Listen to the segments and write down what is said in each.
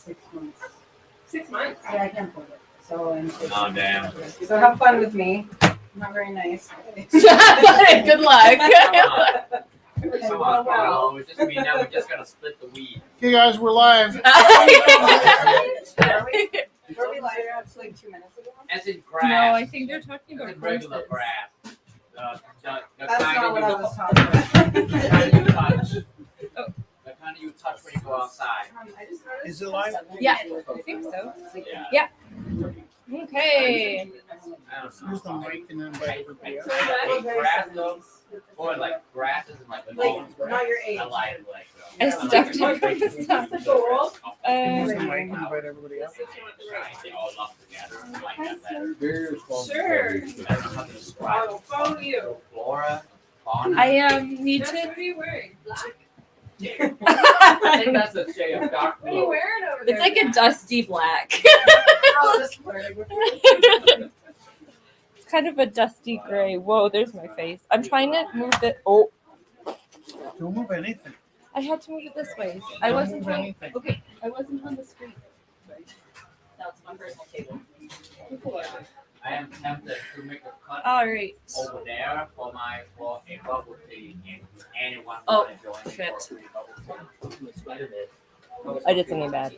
6 months. 6 months. Yeah, I can't afford it. So, Oh, damn. So have fun with me. Not very nice. Good luck. Come on, Carlo. It's just me now. We're just gonna split the weed. Okay, guys, we're live. Were we live like 2 minutes ago? As in No, grass. I think they're talking As about in regular horses. grass. The That's kind not what I that was talking about. the kind you touch. Oh. The kind you touch when you go outside. Is it live? Yeah, I think so. Yeah. Okay. I don't know. Here's the mic and then by everybody else. Like grass though, or like grass is like the Not your age. I like though. I stuffed it from the top. Here's the Um, mic and invite everybody else. They all love together. I like that better. Sure. I don't know how to describe I'll follow you. flora, fauna. I need What to. are you wearing? Black? I think that's a shade of dark What are you blue. wearing over there? It's like a dusty black. It's kind of a dusty gray. Whoa, there's my face. I'm trying to move it. Oh, Don't move anything. I had to move it this way. I Don't wasn't move on. anything. Okay, I wasn't on the screen. That's my personal table. I am tempted to make a cut All right. over there for a bubble tea. And anyone who Oh, wanna join me shit. for a free bubble tea. I did something bad.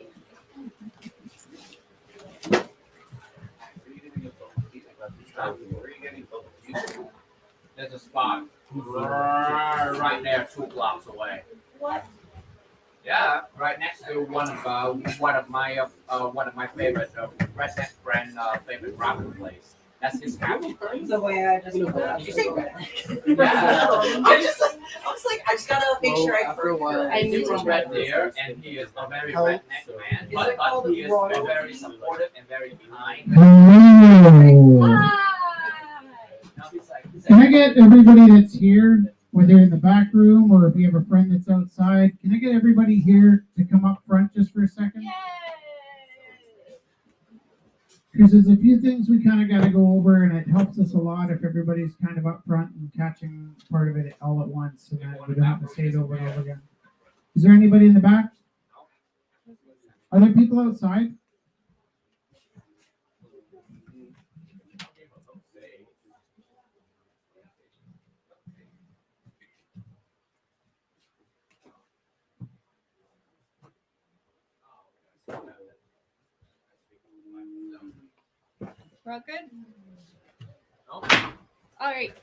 There's a spot right there, 2 blocks away. What? Yeah, right next to one of my favorite resident friend favorite ramen place. That's his happy place. The way I just put Did you say it. redneck? Yeah. I just gotta make sure I After a while. I need He's to from Red Deer, and he is a very Help. redneck man, Is but it called he is Royal? very supportive and very kind. Hi. Now he's like, Can I get everybody that's here, whether in the back room or if you have a friend that's outside, can I get everybody here to come up front just for a second? Because there's a few things we kind of got to go over, and it helps us a lot if everybody's kind of up front and catching part of it all at once, so that we don't have to say it over and over again. Is there anybody in the back? Are there people outside? We're all good? No. All right.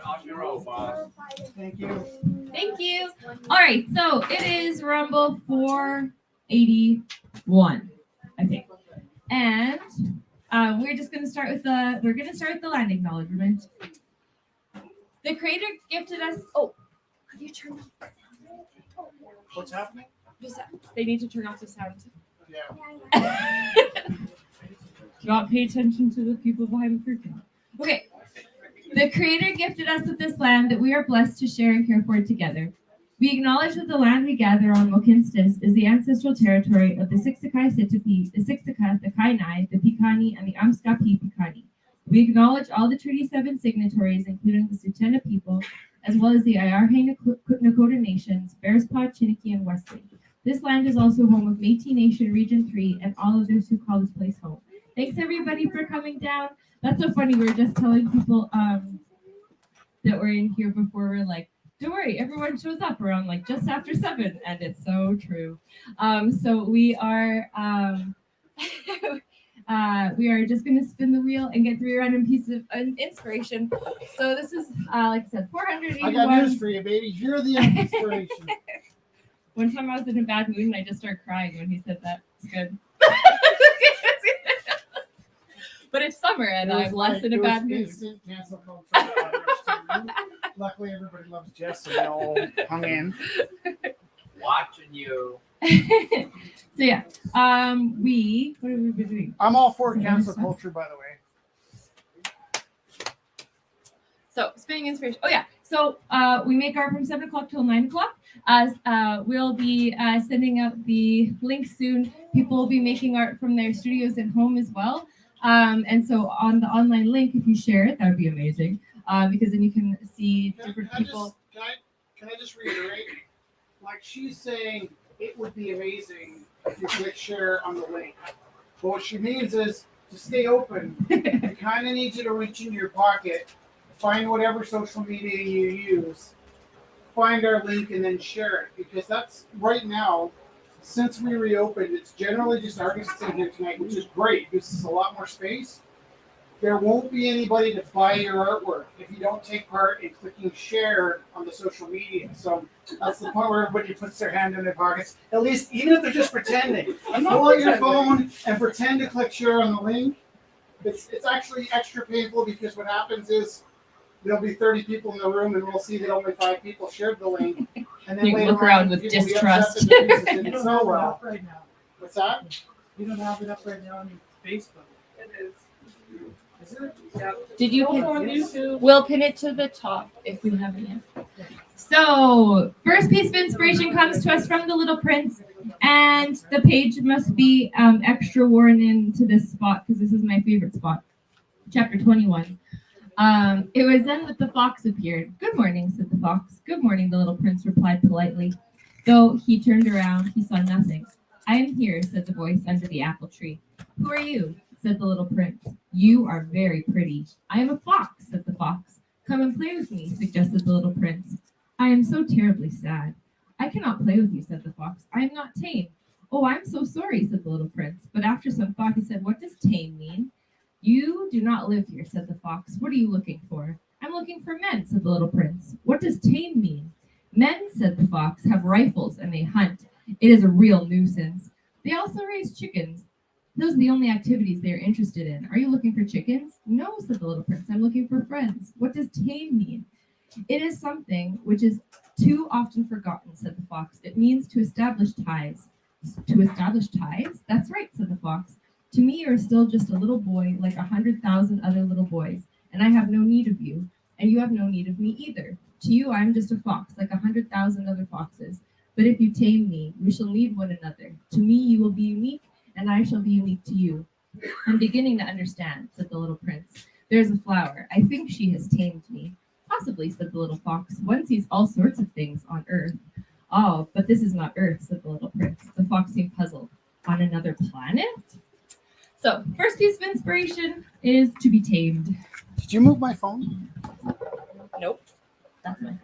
Off your road, boss. Thank you. Thank you. All right. So it is Rumble 481, I think. And we're just going to start with the land acknowledgement. The creator gifted us. Oh, could you turn off the sound? What's happening? They need to turn off the sound. Yeah. Do not pay attention to the people behind the curtain. Okay. The Creator gifted us with this land that we are blessed to share and care for together. We acknowledge that the land we gather on Mohkinstsis is the ancestral territory of the Sixtakai Sitapi, the Sixtakat, the Kainai, the Pikani, and the Amskapi Pikani. We acknowledge all the Treaty 7 signatories, including the Sutena people, as well as the Ayarhe Nakota nations, Bearspaw, Chiniki, and Wesley. This land is also home of Métis Nation Region 3 and all of those who call this place home. Thanks everybody for coming down. That's so funny. We were just telling people that we're in here before. We're like, don't worry, everyone shows up around like just after 7, and it's so true. So we are just gonna spin the wheel and get 3 random pieces of inspiration. So this is like I said, 481. I got news for you, baby. You're the inspiration. One time I was in a bad mood and I just started crying when he said that. It's good. But it's summer and I'm less in a bad mood. Instant cancel culture. Luckily, everybody loves Jess, so they all hung in. Watching you. So yeah, what have we been doing? I'm all for cancel culture, by the way. So spinning inspiration. Oh yeah. So we make art from 7 o'clock till 9 o'clock. We'll be sending out the link soon. People will be making art from their studios at home as well. And so on the online link, if you share it, that would be amazing. Because then you can see different people. Can I just reiterate? Like she's saying, it would be amazing if you click share on the link. But what she means is to stay open. I kind of need you to reach into your pocket, find whatever social media you use, find our link, and then share it. Because that's right now, since we reopened, it's generally just artists in here tonight, which is great. This is a lot more space. There won't be anybody to buy your artwork if you don't take part in clicking share on the social media. So that's the point where everybody puts their hand in their pockets. At least, even if they're just pretending, pull out your phone and pretend to click share on the link. It's actually extra painful because what happens is there'll be 30 people in the room and we'll see that only 5 people shared the link. And then You later look around on, with people will be distrust. upset that the pieces You didn't don't sell have it well. up right now. What's that? You don't have it up right now on Facebook. It is. Is it? Yep. Did you Also on pin? YouTube. We'll pin it to the top if we haven't yet. So, first piece of inspiration comes to us from The Little Prince, and the page must be extra worn into this spot because this is my favorite spot. Chapter 21. It was then that the fox appeared. "Good morning," said the fox. "Good morning," the little prince replied politely. Though he turned around, he saw nothing. "I am here," said the voice under the apple tree. "Who are you?" said the little prince. "You are very pretty." "I am a fox," said the fox. "Come and play with me," suggested the little prince. "I am so terribly sad." "I cannot play with you," said the fox. "I am not tame." "Oh, I'm so sorry," said the little prince. But after some thought, he said, "What does tame mean?" "You do not live here," said the fox. "What are you looking for?" "I'm looking for men," said the little prince. "What does tame mean?" "Men," said the fox, "have rifles and they hunt. It is a real nuisance. They also raise chickens. Those are the only activities they are interested in. Are you looking for chickens?" "No," said the little prince. "I'm looking for friends." "What does tame mean?" "It is something which is too often forgotten," said the fox. "It means to establish ties." "To establish ties? That's right," said the fox. "To me, you are still just a little boy like 100,000 other little boys, and I have no need of you, and you have no need of me either. To you, I am just a fox like 100,000 other foxes. But if you tame me, we shall need one another. To me, you will be unique, and I shall be unique to you." "I'm beginning to understand," said the little prince. "There's a flower. I think she has tamed me." "Possibly," said the little fox. "One sees all sorts of things on earth." "Oh, but this is not earth," said the little prince. The fox seemed puzzled. "On another planet?" So, first piece of inspiration is to be tamed. Did you move my phone? Nope. That's my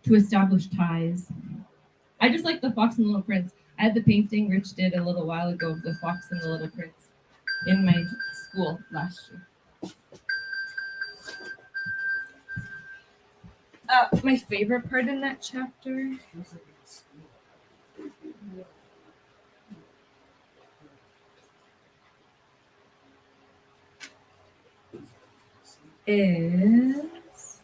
To establish ties. I just like the Fox and the Little Prince. I had the painting Rich did a little while ago of the Fox and the Little Prince in my school last year. My favorite part in that chapter is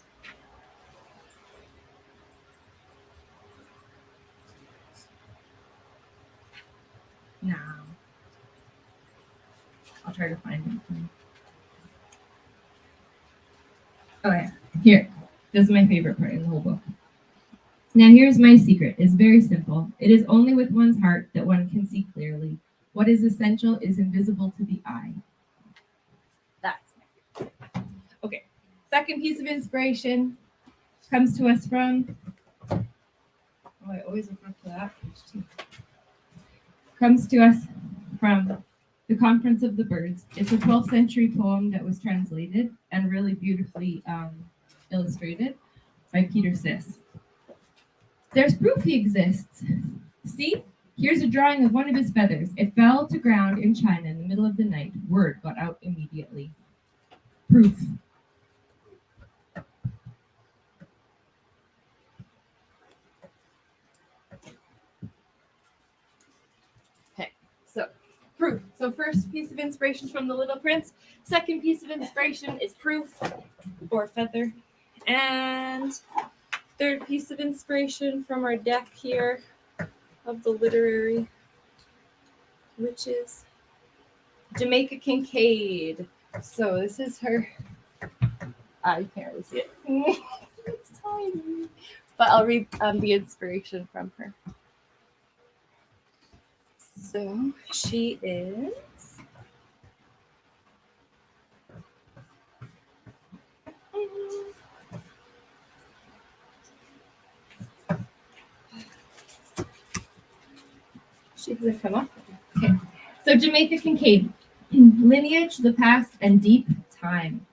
now. I'll try to find it. Oh yeah, here. This is my favorite part in the whole book. "Now here's my secret. It's very simple. It is only with one's heart that one can see clearly. What is essential is invisible to the eye." That's my favorite. Okay. Second piece of inspiration comes to us from. Oh, I always refer to that page too. Comes to us from The Conference of the Birds. It's a 12th century poem that was translated and really beautifully illustrated by Peter Siss. "There's proof he exists. See, here's a drawing of one of his feathers. It fell to ground in China in the middle of the night. Word got out immediately." Proof. Okay, so proof. So first piece of inspiration from The Little Prince. Second piece of inspiration is proof or feather. And third piece of inspiration from our deck here of the literary witches, Jamaica Kincaid. So this is her. You can't really see it. It's tiny. But I'll read the inspiration from her. So she is. She doesn't come up. Okay. So Jamaica Kincaid, lineage, the past, and deep time.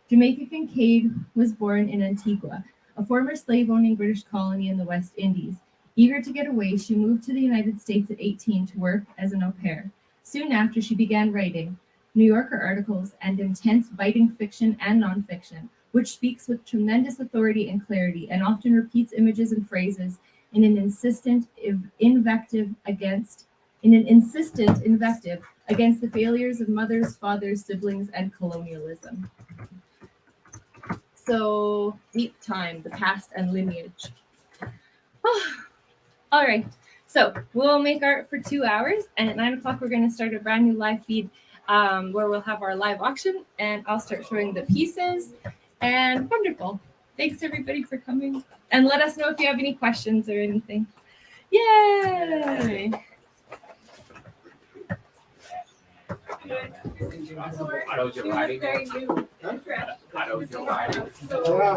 Jamaica Kincaid was born in Antigua, a former slave-owning British colony in the West Indies. Eager to get away, she moved to the United States at 18 to work as an au pair. Soon after, she began writing New Yorker articles and intense, biting fiction and nonfiction, which speaks with tremendous authority and clarity and often repeats images and phrases in an insistent invective against the failures of mothers, fathers, siblings, and colonialism. So, deep time, the past, and lineage. All right, so we'll make art for 2 hours, and at 9 o'clock, we're going to start a brand new live feed where we'll have our live auction, and I'll start showing the pieces. And wonderful. Thanks, everybody, for coming. And let us know if you have any questions or anything. Yay! I know you're writing. Very new. I know you're writing. So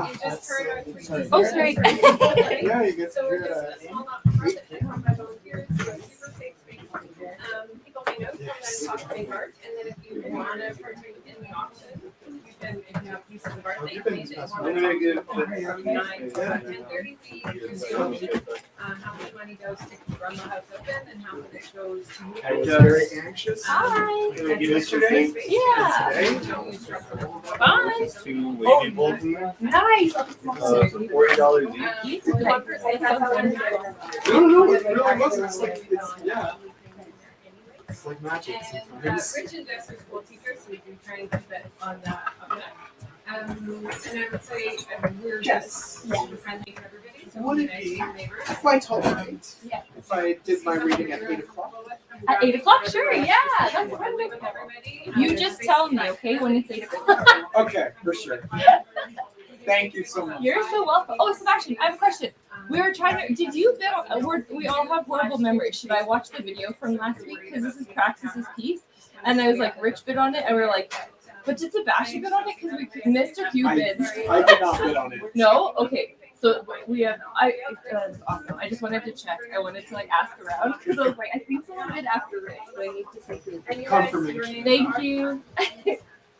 you just heard our Oh, sorry. Yeah, you get So we're to just a small nonprofit that run by volunteers, so it's super safe space. People may know sometimes talk about art, and then if you want to partake in the auction, you can, if you have pieces of art that you made that you want to talk about from 9 to 10:30 fees, you can show how much money goes to run the house open and how much it goes to. I was very anxious. Hi. Can I get into things? Yeah. Today, Bye. 2 wavy bowls in there. Nice. For $40 each. No, it really wasn't. Yeah. It's like magic sometimes. Rich investor school teacher, so we do try and keep it on the and I would say we're just super friendly to everybody. So Would we're it nice be to our neighbors. quite tolerant Yeah. if I did my reading at 8 o'clock? At 8 o'clock? Sure, yeah, that's We're friendly with everybody. You just tell me, okay, when it's 8 o'clock. Okay, for sure. Thank you so much. You're so welcome. Oh, Sebastian, I have a question. We were trying to. Did you bid on? We all have horrible memories. Should I watch the video from last week? Because this is Praxis's piece, and I was like, Rich bid on it, and we were like, but did Sebastian bid on it? Because we missed a few bids. I did not bid on it. No. Okay. So we have. That's awesome. I just wanted to check. I wanted to like ask around because I was like, I think someone bid after Rich, but I need to say who. And you guys Confirmation. doing Thank you.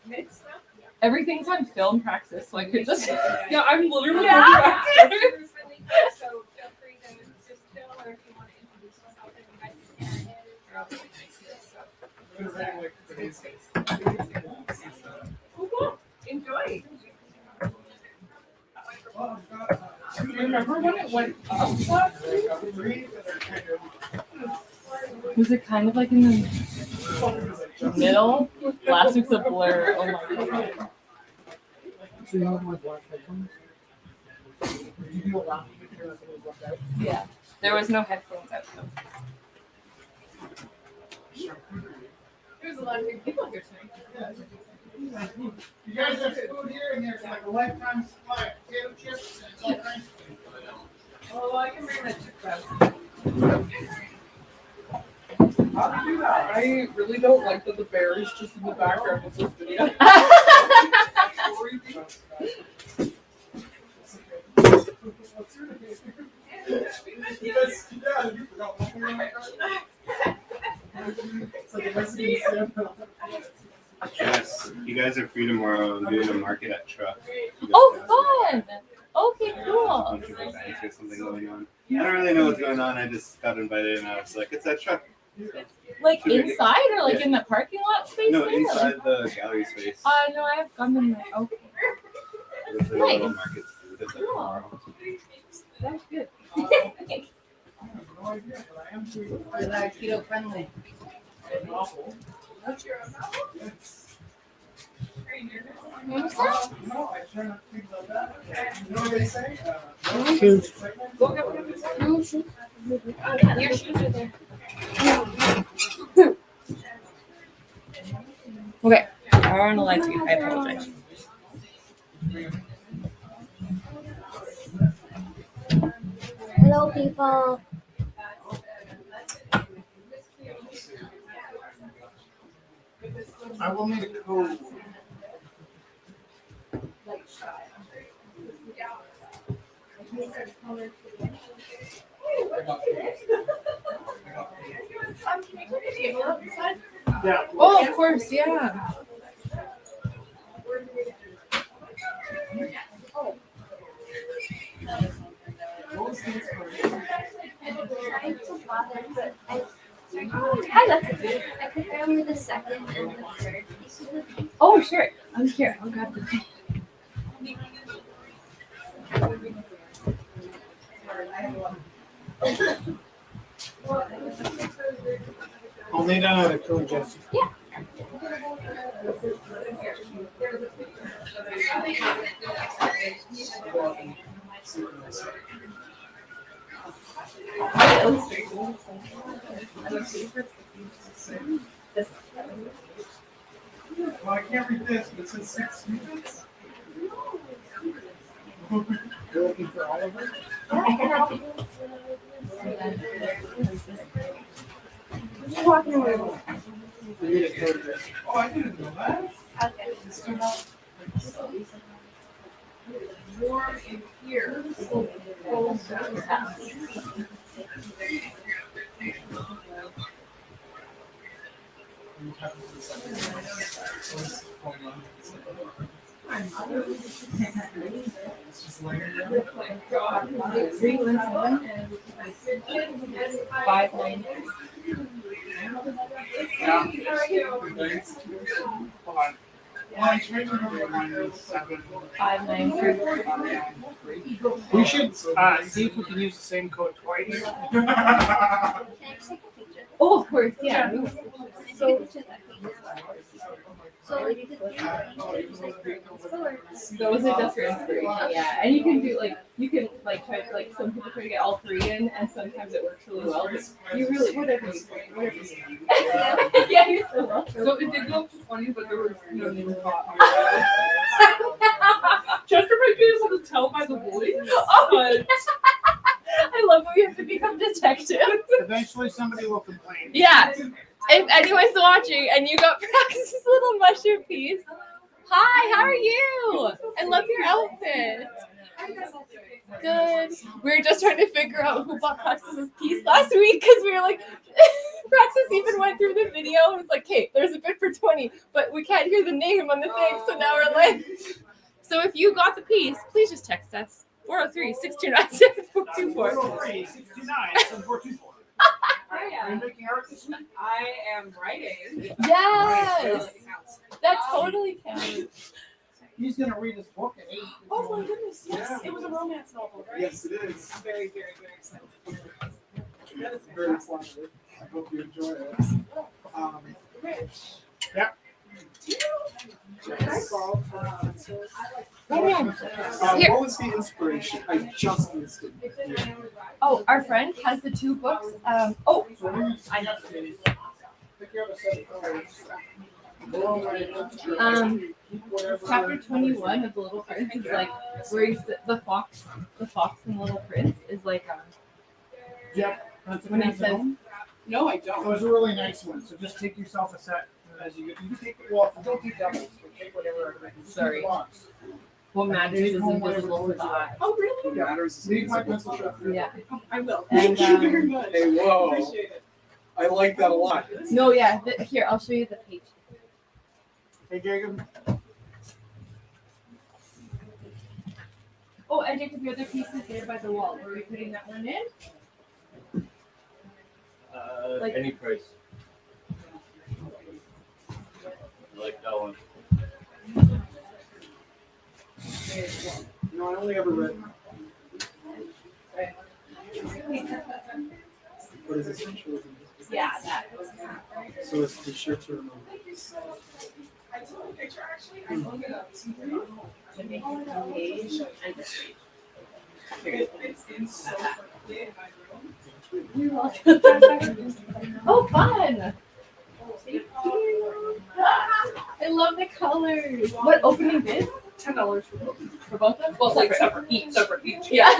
mixed stuff? Everything's on film, Praxis, so I could just. Yeah, I'm literally. Yeah. So feel free to just chill, or if you want to introduce yourself, and you guys can. You're all really nice here, so. Cool. Enjoy. Remember when it went up last week? Was it kind of like in the middle? Last week's a blur. Oh my god. So you have my black headphones? Did you do a round picture of it was left out? Yeah. There was no headphones out though. There's a lot of good people here tonight. You guys have food here and there's like a lifetime supply of potato chips and it's all kinds of. Oh, I can bring that chip back. How do you do that? I really don't like that the bear is just in the background of this video. Yes, you guys are free tomorrow. I'm doing a market at Truck. Oh, fun! Okay, A cool. bunch of events or something going on. I don't really know what's going on. I just got invited and I was like, it's at Truck. Like inside or like in the parking lot space? No, there? inside the gallery space. No, I have gone in there. Okay. There's a little market that's like tomorrow. That's good. Okay. We're like keto friendly. What's your novel? Are you nervous? No, I try not to think about that. You know what they say? Go get whatever it's No shoes. Oh, yeah, your shoes are there. Okay, I want to lie to you. I apologize. Hello, people. I will need a code. table outside? Yeah. Oh, of course, yeah. Hi, that's okay. I could remember the second and the third piece of the piece. Oh, sure. I'm here. I'll grab the pen. I'll lay down another code, Jesse. Well, I can't read this, but it says 6 units. You're looking for all of it? Walking away. You need a code, Jesse. Oh, I didn't know that. Warm in here. Cold down. It's just laying down. 590. Yeah. Thanks. Hold on. Well, I tried to remember mine was 7. 593. We should see if we can use the same code twice. Can I just take a picture? Oh, of course, yeah. So, like the Those are just for inspiration, yeah. And you can do try to some people try to get all three in, and sometimes it works really well. But you really whatever you yeah, you're so welcome. So it did go up to 20, but there was no name caught. Chester might be able to tell by the voice, but I love when we have to become detectives. Eventually, somebody will complain. Yeah. If anyone's watching and you got Praxis's little mushroom piece, hi, how are you? I love your outfit. Good. We were just trying to figure out who bought Praxis's piece last week because we were like, Praxis even went through the video and was like, hey, there's a bid for 20, but we can't hear the name on the thing, so now we're like, so if you got the piece, please just text us. 403-629-7424. 403-629-7424. Are you making art this week? I am writing. Yes, that totally counts. He's gonna read his book at 8. Oh my goodness, yes. Yeah. It was a romance novel, right? Yes, it is. I'm very, very, very excited. That is Very fantastic. I hope you enjoy it. Rich. Yep. Can I borrow Here. What was the inspiration? I just missed it. Oh, our friend has the 2 books. I know. Chapter 21 of The Little Prince is like where he's the fox in Little Prince is like Yep. That's when he says No, I It don't. was a really nice one. So just take yourself a set as you can take don't take doubles, but take whatever. Sorry. Box. what matters is invisible to the eye. Oh, really? What matters is Leave my pencil sharpener. Yeah. I will. And, Thank you very much. Hey, whoa. Appreciate it. I like that a lot. No, yeah. Here, I'll show you the page. Hey, Jacob. Oh, and Jacob, your other piece is there by the wall. Were we putting that one in? Like- Any price. I like that one. No, I only ever read. What is this? Yeah, that. So it's the shirt to remove. I took a picture actually. I looked it up. To make a page and this page. It fits in so perfectly in my room. Oh, fun! I love the colors. What opening bid? $10 For both of them? Well, it's like separate each. Yeah.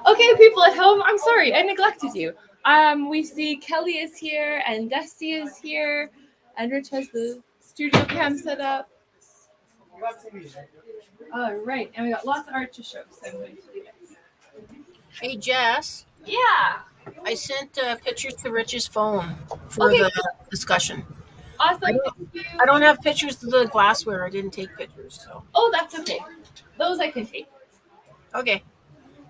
Okay, people at home, I'm sorry, I neglected you. We see Kelly is here and Dusty is here, and Rich has the studio cam set up. All right, and we got lots of art to show, so I'm going to do this. Hey, Jess. Yeah. I sent pictures to Rich's phone for Okay. the discussion. Awesome. I don't have pictures of the glassware. I didn't take pictures, so. Oh, that's okay. Those I can take. Okay.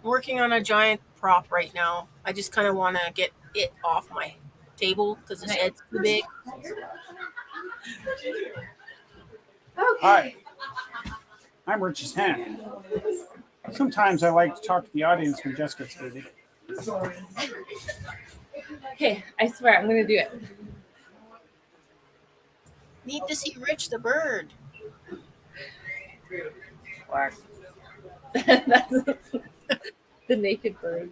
I'm working on a giant prop right now. I just kind of want to get it off my table because its head's too big. Hi, I'm Rich's hand. Sometimes I like to talk to the audience when Jess gets busy. Okay, I swear I'm gonna do it. Need to see Rich the bird. That's the naked bird.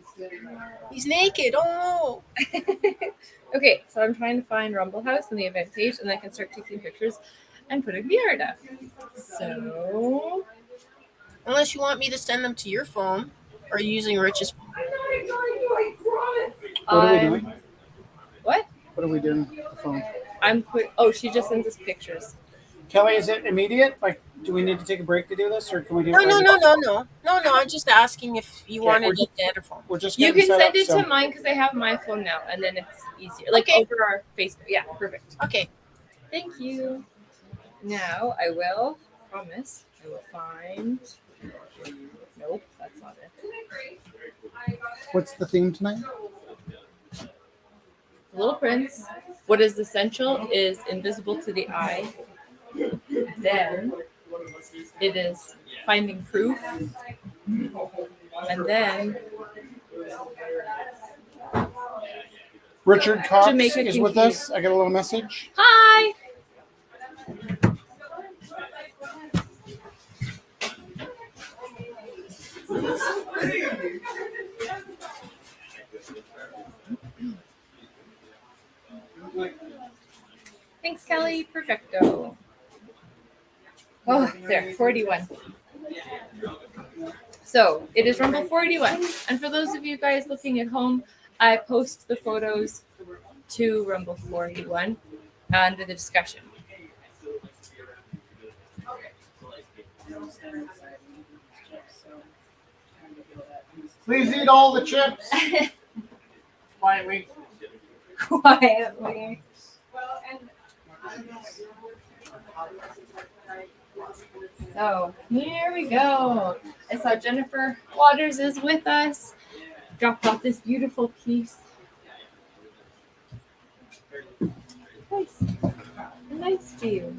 He's naked. Oh Okay, so I'm trying to find Rumble House on the event page, and I can start taking pictures and putting the art up. So, no. Unless you want me to send them to your phone or using Rich's phone. What are we doing? What? What are we doing with the phone? Oh, she just sends us pictures. Kelly, is it immediate? Like, do we need to take a break to do this, or can we do it? No. I'm just asking if you wanted it to other phone. We're just You getting can set send up, it to mine because I have my phone now, and then it's easier. Like Okay. over our Facebook. Yeah, perfect. Okay. Thank you. Now I will promise I will find. Nope, that's not it. What's the theme tonight? Little Prince. What is essential is invisible to the eye. Then it is finding proof. And then Richard Cox Jamaica is King with King. us. I got a little message. hi. Thanks, Kelly. Perfecto. Oh, there, 41. So it is Rumble 41. And for those of you guys looking at home, I post the photos to Rumble 41 under the discussion. Please eat all the chips. Quietly. Quietly. So here we go. I saw Jennifer Waters is with us. Dropped off this beautiful piece. Nice. A nice view.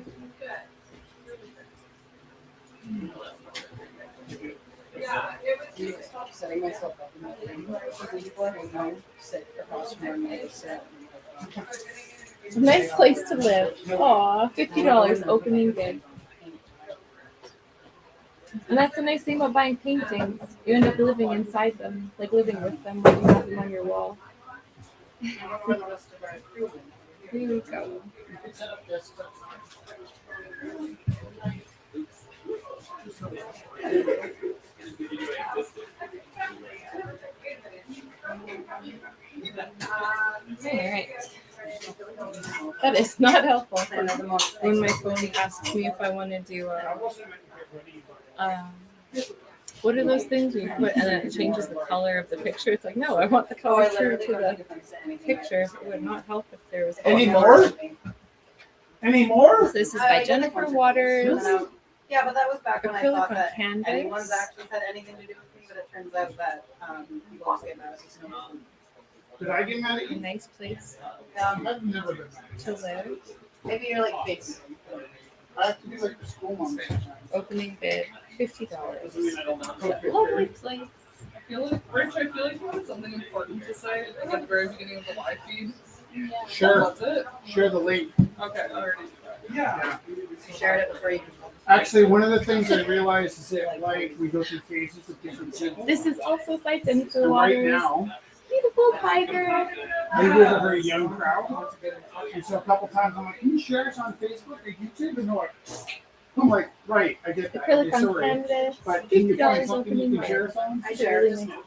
Stop setting myself up in that thing. Sit across from her and sit. It's a nice place to live. Aw, $50 opening bid. And that's the nice thing about buying paintings. You end up living inside them, like living with them when you have them on your wall. Here we go. Alright. That is not helpful. When my phone asks me if I want to do what are those things you put and then it changes the color of the picture? It's like, no, I want the color true to the picture. It would not help if there was Any more? Any more? So this is by Jennifer Waters. Yeah, but that was back when I Acrylic thought on that canvas. anyone's actually had anything to do with me, but it turns out that people just get mad at me. Did I get mad at A you? nice place I've never been mad. to live. Maybe you're like big. I have to be like the school mom sometimes. Opening bid $50. Doesn't mean I don't want to cook it. Lovely place. I feel like you had something important to say at the very beginning of the live feed. Sure. What was it? Share the link. Okay, already. Yeah. Shared it before you. Actually, one of the things I realized is that like we go through phases of different things. This is also by Jennifer And right Waters. now, Beautiful tiger. we live a very young crowd, and so a couple times I'm like, "Can you share us on Facebook or YouTube?" And they're like, I'm like, "Right, I get that. Acrylic Okay, on sorry, canvas. but can you find $50 something you opening can share bid. us on?" I shared this Really with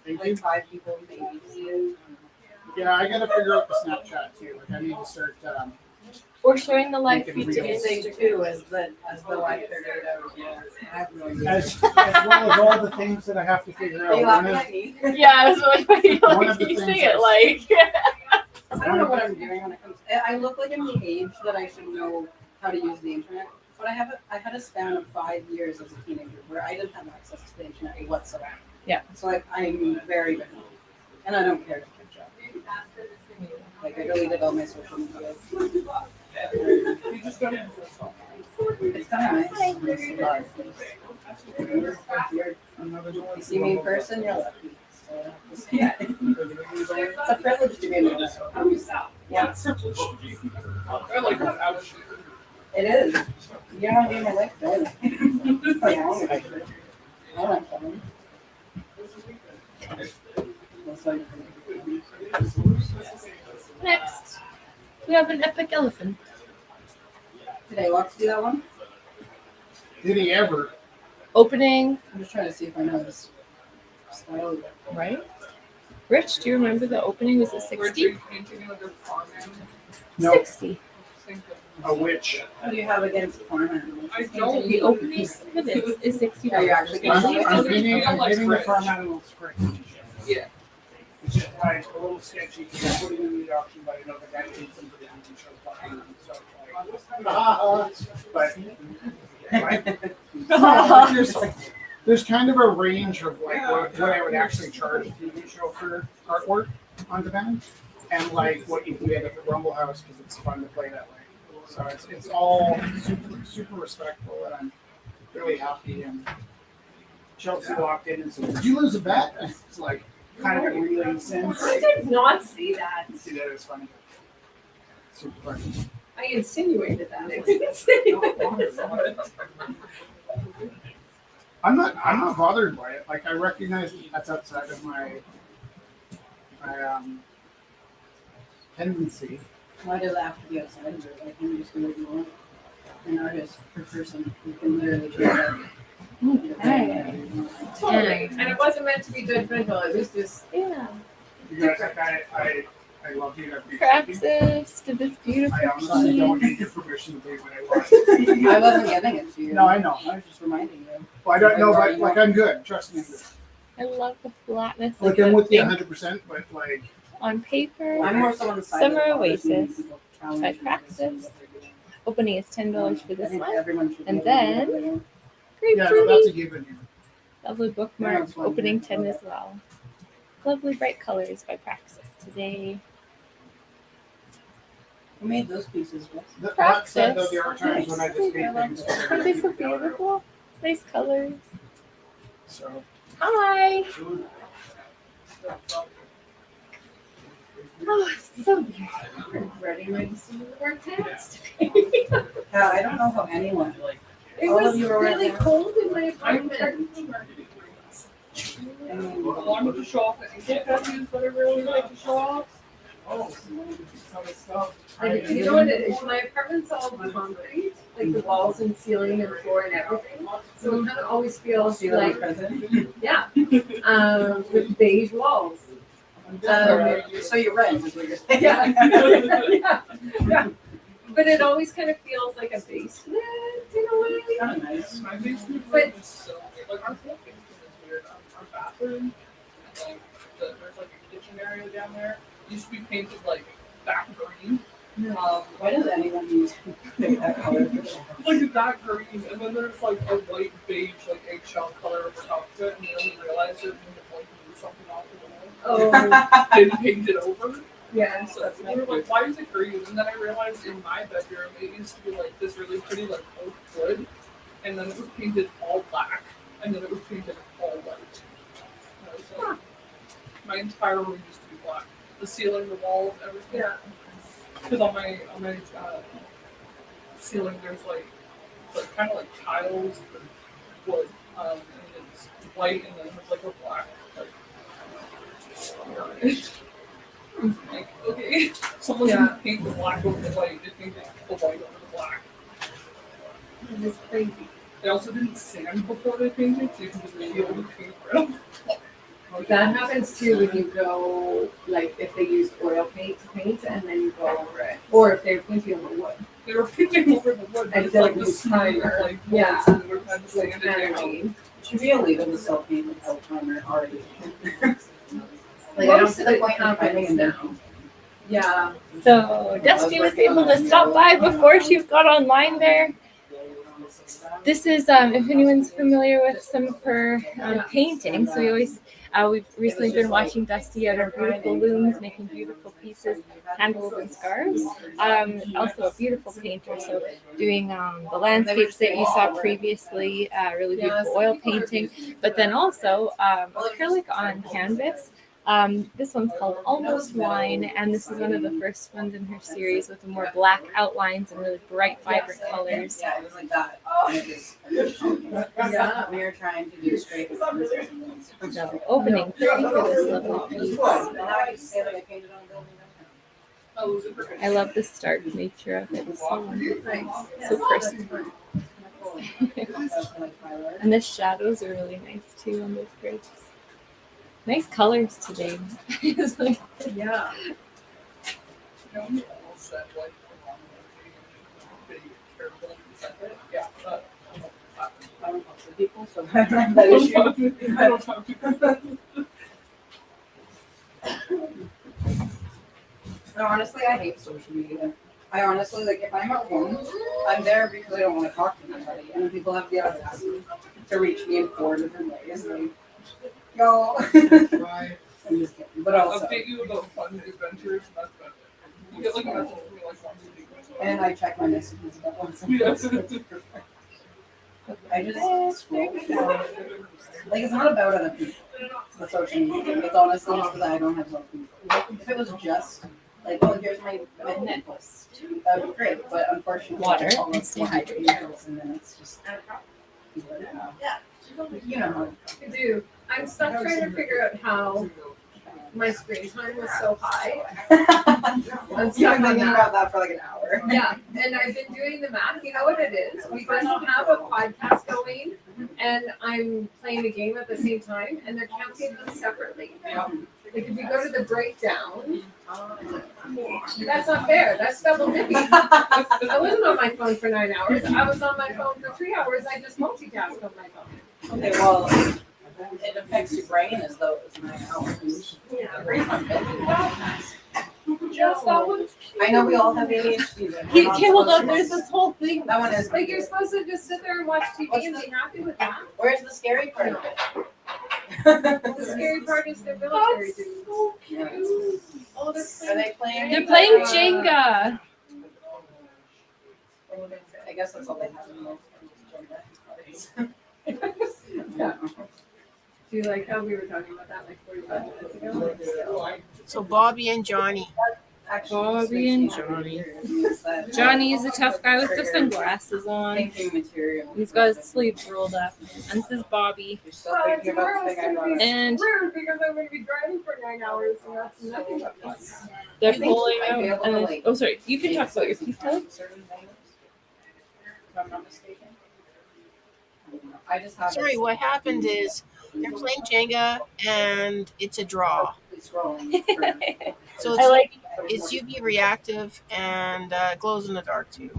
Thank like you. 5 people maybe. Yeah, I gotta figure out the Snapchat too. Like, I need to start Or sharing the live Make it feed real. You say together. two as though I figured it out. Yeah. I have no idea. As well as all the things that I have to figure Are out. you One laughing of, at me? Yeah, I was wondering, One of like, the you things say it is- like. I don't know what I'm doing when it comes. I look like I'm the age that I should know how to use the internet, but I had a span of 5 years as a teenager where I didn't have access to the internet whatsoever. Yeah. So I'm very behind, and I don't care to catch up. Like I deleted all my social media. You just don't have to stop. It's kind of nice. You see me in person, you're lucky. So, yeah. It's a privilege to be in person. Yeah. I like that attitude. It is. You don't do my life better. I like fun. That's like Next, we have an epic elephant. Did I walk to do that one? Did he ever? Opening, I'm just trying to see if I know this style of it. right? Rich, do you remember the opening? Was it 60? Richard painting another farm animal. No, 60. Same thing. a witch. What do you have against farm animals? I don't. The opening for this is 60. Are you actually I'm painting it? getting the farm animal spring. Yeah. It's just like a little sketchy. You're putting them in the auction, but I know the guy needs them for the hunting show. So it's like, there's kind of a range of like what I would actually charge a TV show for artwork on demand, and like what you can get at the Rumble House because it's fun to play that way. So it's all super respectful, and I'm really happy. And Chelsea walked in and said, "Did you lose a bet?" And it's like kind of a reeling sense. I did not see that. See that it's funny. Super funny. I insinuated that. I didn't say it. I'm not bothered by it. Like I recognize that's outside of my tendency. Why does it have to be outside of it? Like, I'm just do what you want. An artist per person, you can literally do that. Totally. And it wasn't meant to be judgmental. It was just, Yeah. You guys, like I love you. I appreciate you. Praxis to this beautiful I honestly don't need your permission to do what I want. I wasn't giving it to you. No, I know. I was just reminding you. Well, I don't know, but like I'm good. Trust me. I love the flatness Like of I'm the with you thing 100%, but like on paper. I'm more so on the side Summer of Oasis by by Praxis. Opening is $10 for this one. Everyone should And be able to do then- that. yeah, no, that's Grapefruity. a given here. Lovely bookmark. Yeah, it's one. Opening 10 as well. Lovely bright colors by Praxis today. Who made those pieces? Wes? That said, though, there are times when I just hate things. Aren't they so beautiful? Nice colors. So Hi. Oh, it's so beautiful. ready my decision to wear pants. Yeah, I don't know how anyone It All of was you were really right there. cold in my apartment. I wanted to show off the ankle tattoos that I really like to show off. Oh, some stuff. Like, you know what it is? My apartment's all concrete, like the walls and ceiling and floor and everything. So it kind of always feels feel like like, president. yeah, with beige walls. So you rent is what you're saying. Yeah. Yeah. But it always kind of feels like a basement in a way. Kind of nice. My basement But- is so weird. Like our whole basement is weird. Our bathroom, like there's like a kitchen area down there. Used to be painted like that green. Why does anyone use that color? Like that green, and then there's like a white beige like eggshell color over top of it, and you only realize it when you're pointing to something off the wall. Oh, Then paint it over. yeah. So we were like, why is it green? And then I realized in my bedroom it used to be like this really pretty like oak wood, and then it was painted all black, and then it was painted all white. And I was like, my entire room used to be black. The ceiling, the walls, everything. Yeah. Because on my ceiling there's like kind of like tiles with wood, and it's white, and then there's like a black like. I was like, okay, someone's gonna paint the black over the white. They painted the white over the black. It is crazy. They also didn't sand before they painted, so you can just peel the paint right off. That happens too when you go, like if they use oil paint to paint and then you go over it. Or if they're painting on the wood. They were painting over the wood, but it's like the smell of like Yeah. woods, and they were kind of sanding it down. Energy. Should be illegal to sell paint without timer already. Like I don't Most see of the it point in happens finding a now. new. Yeah. So Dusty was able to stop by before she got online there. This is if anyone's familiar with some of her painting. So we've recently been watching Dusty at her beautiful looms, making beautiful pieces, hand-woven scarves. Also a beautiful painter, so doing the landscapes that you saw previously, really beautiful oil painting, but then also acrylic on canvas. This one's called Almost Wine, and this is one of the first ones in her series with the more black outlines and really bright, vibrant colors. Yeah, it was like that. Yeah. We were trying to do straight. So opening 30 for this lovely piece. Well, now I can say that I painted on a building. Oh, was it perfect? I love the stark nature of it. So crisp. And the shadows are really nice too on those grapes. Nice colors today. It's like, Yeah. Said, like, pretty careful and said it. Yeah, but I don't talk to people, so I don't have that issue. I don't talk to No, honestly, I hate social media. I honestly, like, if I'm at home, I'm there because I don't want to talk to anybody. And people have the audacity to reach me in 4 different ways. Like, yo. I'm just kidding. But I'll also, update you about fun adventures, and that's about it. You get like a message from me like once a week. and I check my messages about once a Yes. week. I just scroll down. Like, it's not about other people, the social media. It's honestly just because I don't have social media. If it was just, like, oh, here's my necklace, that would be great. But unfortunately, Water all and it's stay hydrated. And then it's just, you know. I do. I'm stuck trying to figure out how my screen time was so high. I'm You've stuck been on thinking that. about that for like an hour. Yeah, and I've been doing the math. You know what it is? We just have a podcast going, and I'm playing a game at the same time, and they're counting them separately. Like if you go to the breakdown, that's not fair. That's double dipping. I wasn't on my phone for 9 hours. I was on my phone for 3 hours. I just multitasked on my phone. Okay, well, it affects your brain as though it's 9 hours. Yeah. The brain's not built to do that. Just that one's I know we all have ADHD. but we're he not killed supposed up. to. There's this whole thing. That one is like you're supposed to just sit there and watch TV What's and the- be happy with that. Where's the scary part of it? The scary part is their military That's dudes. so Yeah. cute. Oh, they're Are they playing? They're playing Jenga. I guess that's all they have in most Yeah. Do you like how we were talking about that like 45 minutes ago? So Bobby and Johnny. Bobby and Johnny. Johnny is a tough guy with the sunglasses on. Thinking material. He's got his sleeves rolled up. And this is Bobby. You're still thinking about the thing I brought. And Rude because I'm going to be driving for 9 hours and that's nothing but fun. they're I think pulling I'd out. be able to, And like, oh, sorry. You can talk about your piece, Kelly. Certain things, if I'm not mistaken. I just have. Sorry, what happened is they're playing Jenga and it's a draw. It's rolling. So I like it's UV reactive and glows in the dark too.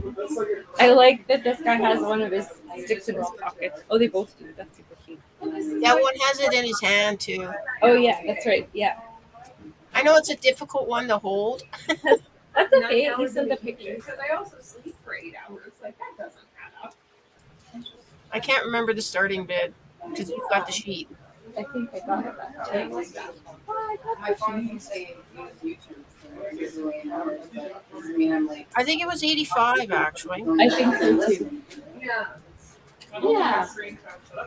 I like that this guy has one of his sticks in his pocket. Oh, they both do. That's super cute. That one has it in his hand too. Oh yeah, that's right. Yeah, I know it's a difficult one to hold. that's okay. He sent the pictures. Because I also sleep for 8 hours. Like that doesn't add up. I can't remember the starting bid because you've got the sheet. I think I got that. My phone can say use YouTube for usually an hour, but I mean, I'm like. I think it was 85 actually. I think so too. Yeah. Yeah.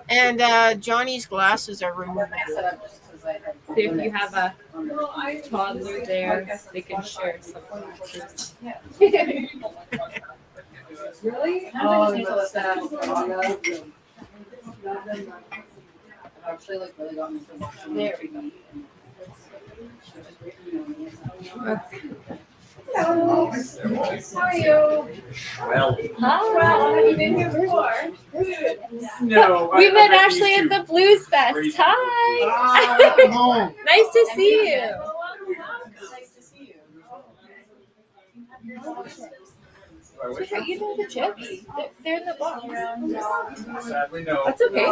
And Johnny's glasses are removable. Set up just 'cause I had So if you have a Well, I toddler there, they can share some pictures. Really? Oh, Oh, that's that's I've actually like really gotten into watching There TV. Hello. How are you? Well, Well, have you been here before? No. We met Ashley at the Blues Fest. Hi. Oh, Nice to see you. Nice to see you. Sweetheart, you know the chips? They're in the box. Sadly, no. That's okay.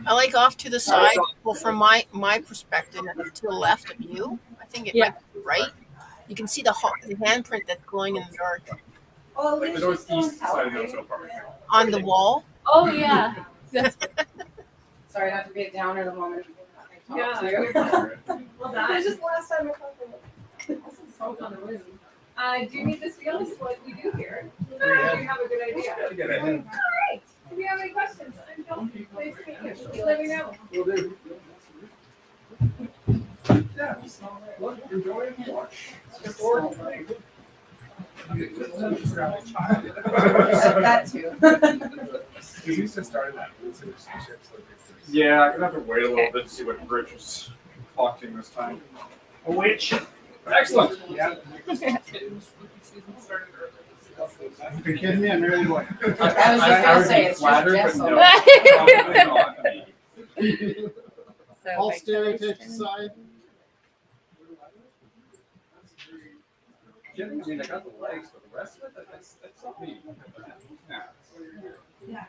I like off to the side. Well, from my perspective, to the left of you, I think it Yeah. might be right. You can see the handprint that's glowing in the dark Like the northeast side of the Oakdale Park. on the wall. Oh yeah. Sorry not to be a downer the moment. I talk to Yeah. you. Well done. It's just the last time I talked to you. Salt on the wound. Do you need to see us what we do here? Or do you have a good idea? I get it. All right. Do you have any questions? I'm Kelsey. Nice to meet you. You let me know. Will do. Yeah. Look, you're going to watch. It's boring. That too. Because we just started that. Yeah, I'm gonna have to wait a little bit to see what Rich is talking this time. A witch. Excellent. Yeah. Spooky season started early. You're kidding me? I'm really like. I was just gonna say, it's just Jess. but over no, probably not. So All my stereotypes question- aside. Yeah, I mean, I got the legs, but the rest of it, that's not me. Yeah.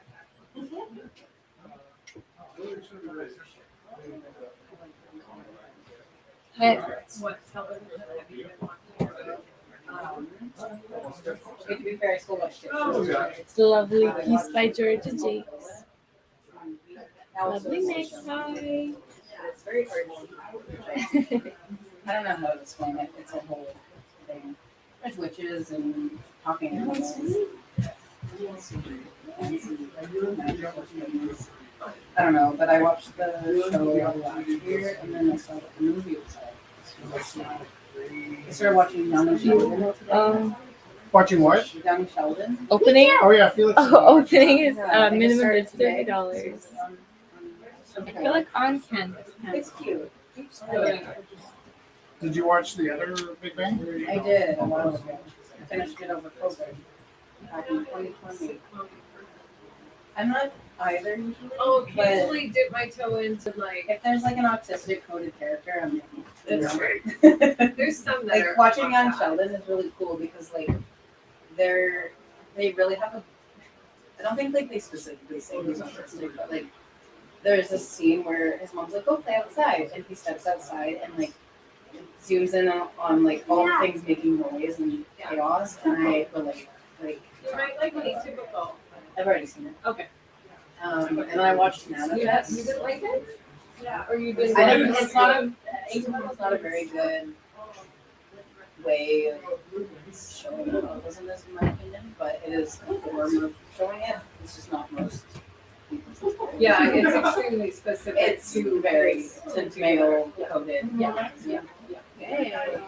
What television have you been watching? To be fair, I still watch it. Oh, yeah. It's a lovely piece by Georgia Jakes. Lovely mix. Hi. It's very hard. I don't know how to explain it. It's a whole thing. There's witches and talking animals. I don't know, but I watched the show last year and then I saw the movie. I started watching Young Sheldon. Watching what? Young Sheldon. Opening. Oh yeah, Felix. Opening is Yeah, I just minimum started is today. $30. I Okay. feel like on canvas. It's cute. Did you watch the other Big Bang? I did a while ago. I finished it over COVID back in 2020. I'm not either usually. Oh, but occasionally dip my toe into like, if there's like an autistic coded character, I'm that's great. There's some that like are. watching Young Sheldon is really cool because like they really have a. I don't think like they specifically say he's autistic, but like there's this scene where his mom's like, "Go play outside," and he steps outside and like zooms in on like all the things making noise and chaos, and I relate. Like You might like Atypical. I've already seen it. Okay. And then I watched You Manifest. didn't like it? Yeah. Or you didn't. I didn't. It's not a. Atypical is not a very good way of showing autism, in my opinion, but it is a form of showing it. It's just not most people's experience. Yeah, it's extremely specific. It's to very to male coded. Yeah. Yeah. Hey.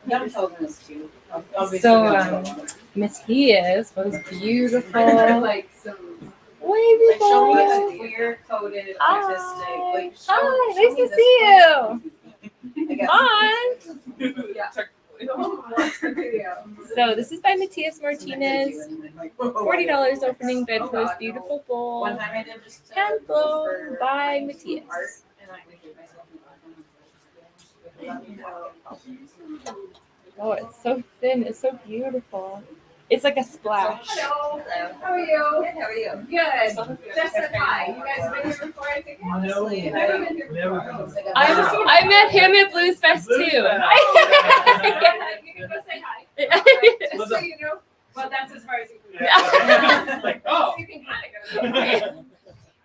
Young Sheldon is too. Obviously, So, that's the one. Matthias was beautiful. Like some. Wavy Like, show me boy. a queer coded Hi. autistic. Like, Hi, show nice me to this see you. I guess. Hi. Yeah. Technically. Watch the video. So this is by Matthias Martinez. $40 opening bid for this beautiful bowl. One time I did just Hand blown for by art, Matthias. and I gave myself an Oh, it's so thin. It's so beautiful. It's like a splash. Hello. How are you? How are you? Good. Just said hi. You guys been here before, I think? Honestly, I've never been here Never before. been. I met him at Blues Fest too. You can go say hi. Just so you know. Well, that's as far as you can go. Like, oh. You can kind of go.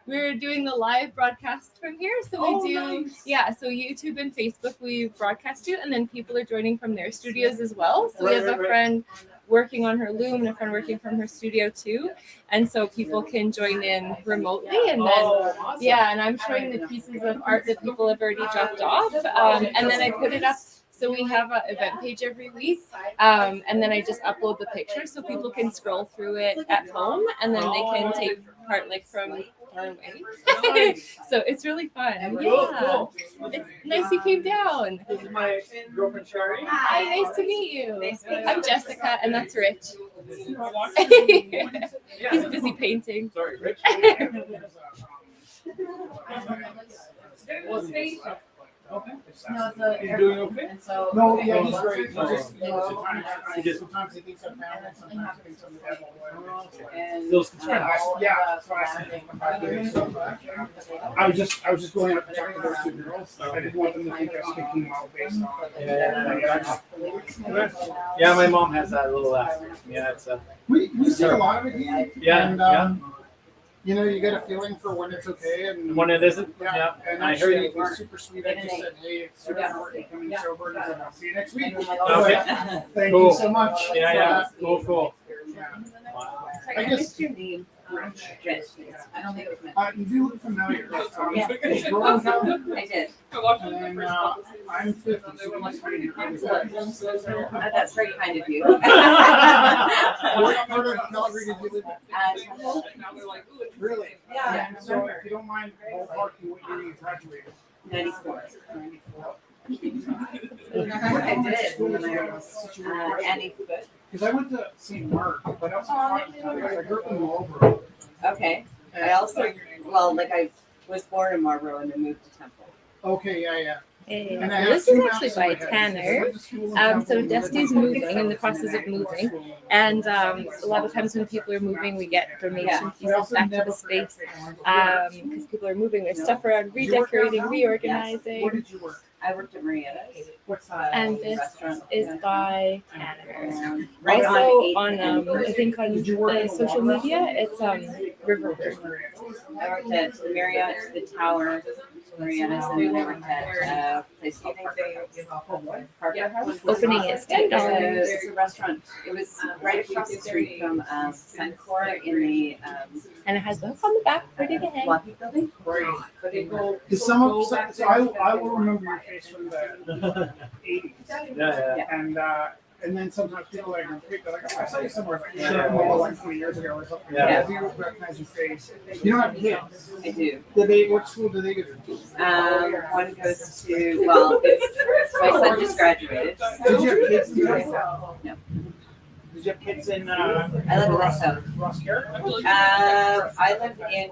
We're doing the live broadcast from here. So we do, yeah, so YouTube and Facebook, we broadcast to, and then people are joining from their studios as well. So we have a friend working on her loom and a friend working from her studio too. And so people can join in remotely. And then, yeah, and I'm showing the pieces of art that people have already dropped off. And then I put it up. So we have an event page every week, and then I just upload the pictures so people can scroll through it at home, and then they can take part like from far away. So it's really fun. Yeah, it's nice you came down. This is my girlfriend Shari. Hi, nice to meet you. I'm Jessica, and that's Rich. He's busy painting. Sorry, Rich. Okay. No, it's a. He's doing okay? And so. No, yeah, he's great. He Oh. just, you know, sometimes, He just- sometimes he thinks I'm bad, sometimes he thinks I'm the devil. And. Feels Yeah, concerned. that's what I think. I was just going up to talk to those two girls. I didn't want them to think I was kicking them out based on. Yeah, my mom has that little laugh. Yeah, it's We see a lot of it here. Yeah, And, you know, you get a feeling for when it's okay and. when it isn't. Yeah, Yeah, and I actually, heard it was super sweet. I just said, hey, it's super important coming sober, and I'll see you next week. Okay. Thank Cool. you so much. Yeah. Cool. Yeah. Sorry, I I guess- missed your name. I don't think it was meant. You do look familiar. Yeah. It's Rose, I did. and I'm 50, so we must be in your early 50s. That's very kind of you. What part of Calgary did you live in? Really? Yeah. So if you don't mind ballparking what year you graduated. 94. 94. I did when I was Annie Foot. Because I went to St. Mark, but I also I grew up in Marlboro. Okay. I also, well, like I was born in Marlboro and then moved to Temple. Okay, yeah. Hey, And I so have this is two actually maps in by my head. Tanner. I went to school in So Temple, Dusty's and moving, in the process of moving, and a lot of times when people are moving, we get donation pieces back to the space because people are moving their stuff around, redecorating, reorganizing. Where did you work? I worked at Marietta's. What's that? And this Restaurant. is by Tanner. Right Also on on I think on social media, it's Riverbird. I worked at Marriott, the Tower, Marietta's, and then I worked at a place called Parker House. Opening is $10. It's a restaurant. It was right across the street from Suncor in the And it has the hook on the back, ready to hang. Lockheed Building. Right. But it go. Because so I will remember your face from the 80s. Yeah. And then sometimes people are like, I saw you somewhere like, Yeah. like 20 years ago or something. Yeah. Do you recognize your face? You don't have kids. I do. What school do they go to? One goes to, well, my son just graduated. Did you have kids? No. Did you have kids in? I live in the south. Roscarron? I live in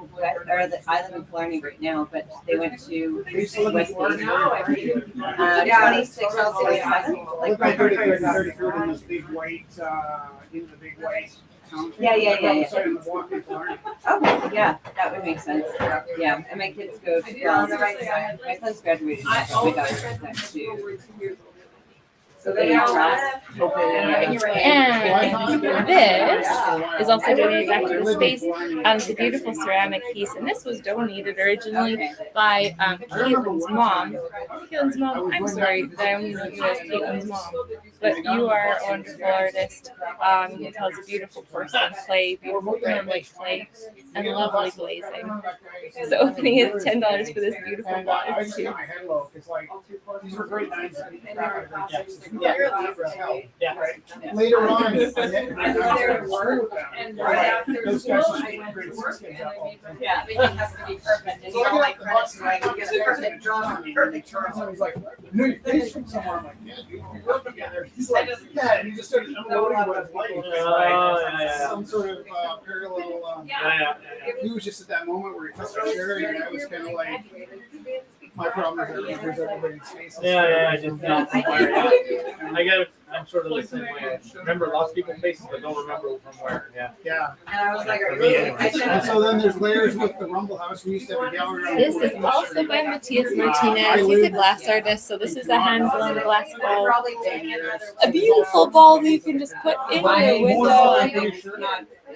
Blarney right now, but they went to They used to live in West Florida. Bay. 26 Like by 33rd in this big white, in the big white town. Yeah. Sorry, on the block in Florida. Okay, yeah, that would make sense. Yeah, and my kids go to, well, my son's graduated, my daughter's next too. So they are And this is also donated back to the space. The beautiful ceramic piece, and this was donated originally by Caitlin's mom. Caitlin's mom, I'm sorry that I only know you as Caitlin's mom, but you are a wonderful artist. You can tell it's a beautiful porcelain clay, beautiful bright white clay, and lovely glazing. So opening is $10 for this beautiful And box I just too. got my head low, because like, these were great nights. Yeah. Later on, I met with them. And right after Those school, guys I just went grade to six work, kids and up all the time. yeah, everything has to be perfect, and So you I don't get like off the bus, credits, and right? I get there, and it draws on me, and he turns and he's like, no, your face from somewhere. I'm like, yeah, dude, we work together. He's like, yeah, and he just started unloading what it's like. Some sort of parallel. He was just at that moment where he felt the chair, and I was kind of like, my problem is that there's everybody's faces. I just I'm sort of the same way. I remember lots of people's faces, but don't remember from where. Yeah. Yeah. And I was like, For me, anyway. And so then there's layers with the Rumble House. We used to have a gallery. around This the is corner. also by Matthias Martinez. He's a glass artist, so this is a hand-blown glass ball. A beautiful ball that you can just put in your window.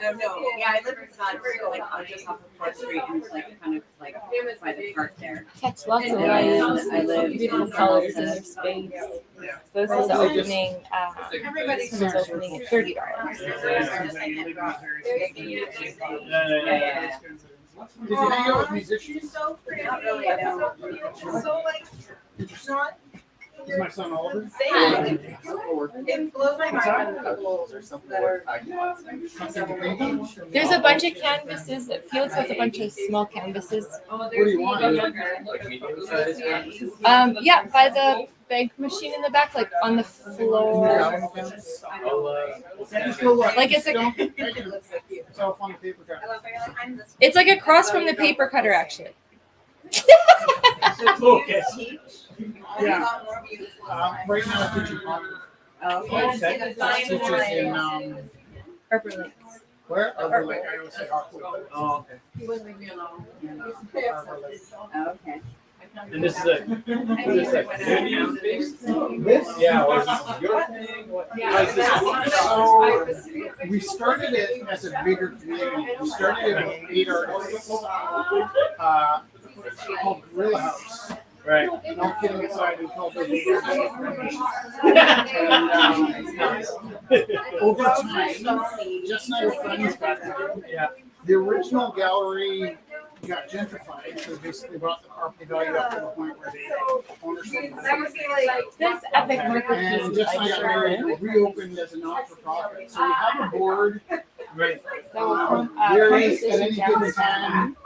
No, yeah, I live in Salisbury, like just off of 4th Street, and it's like kind of like by the park there. Catch lots of And lights, I live beautiful colors in your space. So this is opening. This is opening at $30. Yeah. Did you hang out with musicians? Not really, I don't. Is my son Oliver? It blows my mind when people that are. There's a bunch of canvases. Felix has a bunch of small canvases. What do you want? Yeah, by the bank machine in the back, like on the floor. Like it's a, It's all funny paper cut. it's like across from the paper cutter, actually. Okay. Yeah. Right now, I'm teaching hockey. Okay. Teachers in Harbor Lake. where? Arbor Lake. I always say hockey. Oh, okay. Arbor Lake. Okay. And this is what is that? Union based? This? Yeah, or is this your thing? How is this? So we started it as a bigger community. We started it with 8 artists called Gorilla House. Right. No kidding aside, we called it 8 artists. Over time, just like our friends back then, Yeah. the original gallery got gentrified, so basically brought the property value up to the point where the ownership This epic marker piece and is just like sure our reopened as a not-for-profit. So we have a board. Right. There is at any given time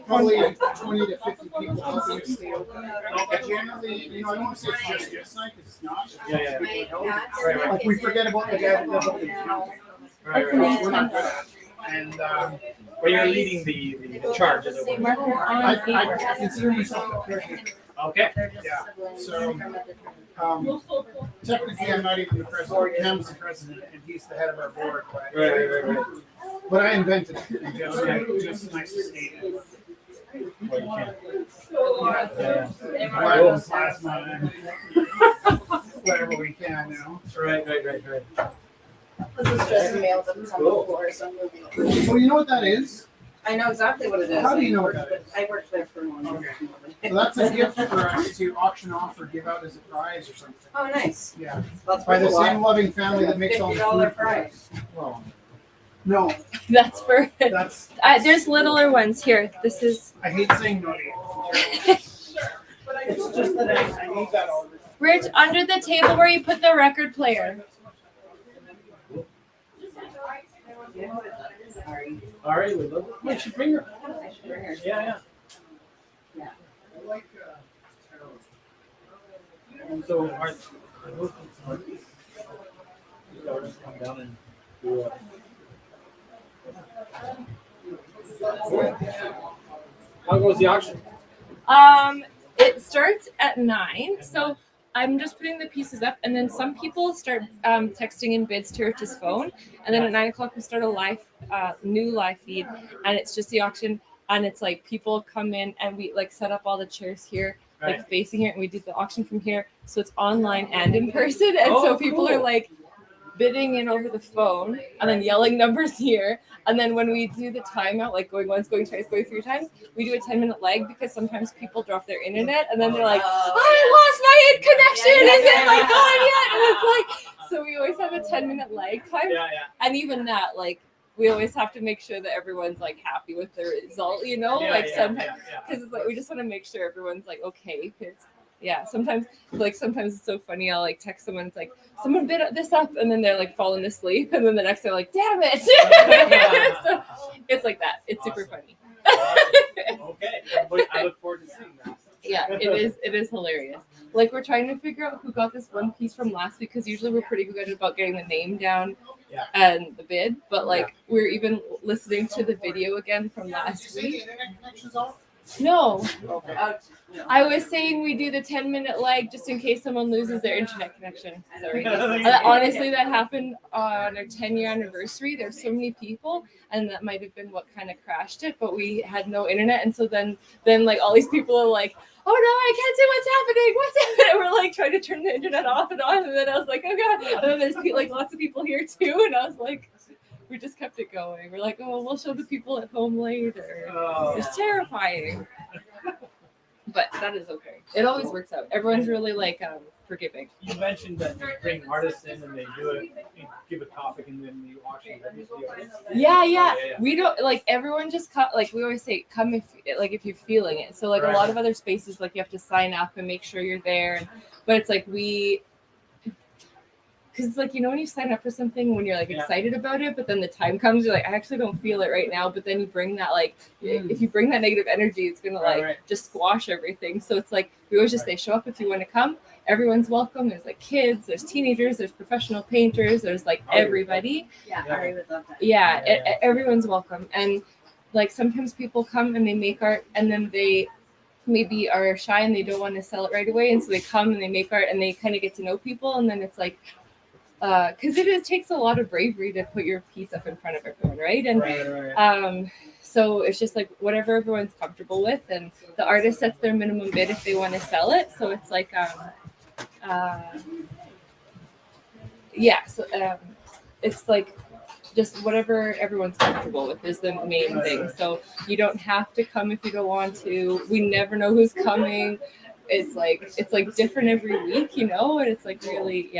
probably 20 to 50 people helping us stay open. Generally, I don't want to say it's just yes night because it's not. Yeah. Right. Like we forget about the guy that does all the accounting. Right. We're not good at it. And Well, you're leading the charge, as it were. I consider myself a president. Okay. Yeah. So technically, I'm not even the president. Cam's the president, and he's the head of our board. Right. But I invented it. Just nice to state it. Well, you can't. Blood and plasma and whatever we can now. Right. This is just mail that's on the floor, so I'm moving it. Oh, you know what that is? I know exactly what it is. How do you know what that is? I worked there for one Okay. year. So that's a gift for us to auction off or give out as a prize or something. Oh, nice. Yeah. That's By the worth a lot. same loving family that makes all the $50 food. for us. prize. Well, no, That's for. that's. There's littler ones here. This is. I hate saying no to you. It's just that I need that all the time. Rich, under the table where you put the record player. Sorry. All right, we love it. Wait, should bring her. Yeah. So, are those just come down and do How goes the auction? It starts at 9, so I'm just putting the pieces up, and then some people start texting in bids to Rich's phone, and then at 9 o'clock we start a new live feed, and it's just the auction, and it's like people come in and we like set up all the chairs here, like facing here, and we do the auction from here, so it's online and in person, and so people are like bidding in over the phone and then yelling numbers here. And then when we do the timeout, like going once, going twice, going 3 times, we do a 10-minute lag because sometimes people drop their internet and then they're like, I lost my connection. Is it like on yet? And it's like, so we always have a 10-minute lag time. Yeah. And even that, like, we always have to make sure that everyone's like happy with the result, you know? Sometimes, because it's like, we just want to make sure everyone's like okay. Because sometimes it's so funny. I'll like text someone, it's like, someone bid this up, and then they're like falling asleep, and then the next they're like, damn it. So it's like that. It's super funny. Okay. I look forward to seeing that. Yeah, it is hilarious. Like, we're trying to figure out who got this one piece from last week, because usually we're pretty good about getting the name down and the bid, but like we're even listening to the video again from last week. Internet connection's off? No. Okay. I was saying we do the 10-minute lag just in case someone loses their internet connection. Sorry. Honestly, that happened on our 10-year anniversary. There's so many people, and that might have been what kind of crashed it, but we had no internet, and so then like all these people are like, oh no, I can't see what's happening. We're like trying to turn the internet off and on, and then I was like, oh god. And then there's like lots of people here too, and I was like, we just kept it going. We're like, oh, we'll show the people at home later. Oh. It's terrifying. But that is okay. It always works out. Everyone's really like forgiving. You mentioned that you bring artists in and they do it, you give a topic, and then you auction it. Yeah. We don't like everyone just like we always say, come if you're feeling it. So like a lot of other spaces, like you have to sign up and make sure you're there. But it's like because it's like, you know, when you sign up for something, when you're like excited about it, but then the time comes, you're like, I actually don't feel it right now. But then you bring that if you bring that negative energy, it's gonna just squash everything. So it's like we always just say, show up if you want to come. Everyone's welcome. There's like kids, there's teenagers, there's professional painters, there's like everybody. Ari would love that. Everyone's welcome. And like sometimes people come and they make art and then they maybe are shy and they don't want to sell it right away, and so they come and they make art and they kind of get to know people, and then it's like, because it takes a lot of bravery to put your piece up in front of everyone, right? And so it's just like whatever everyone's comfortable with, and the artist sets their minimum bid if they want to sell it. So it's like, it's like just whatever everyone's comfortable with is the main thing. So you don't have to come if you don't want to. We never know who's coming. It's like different every week, you know, and it's like really,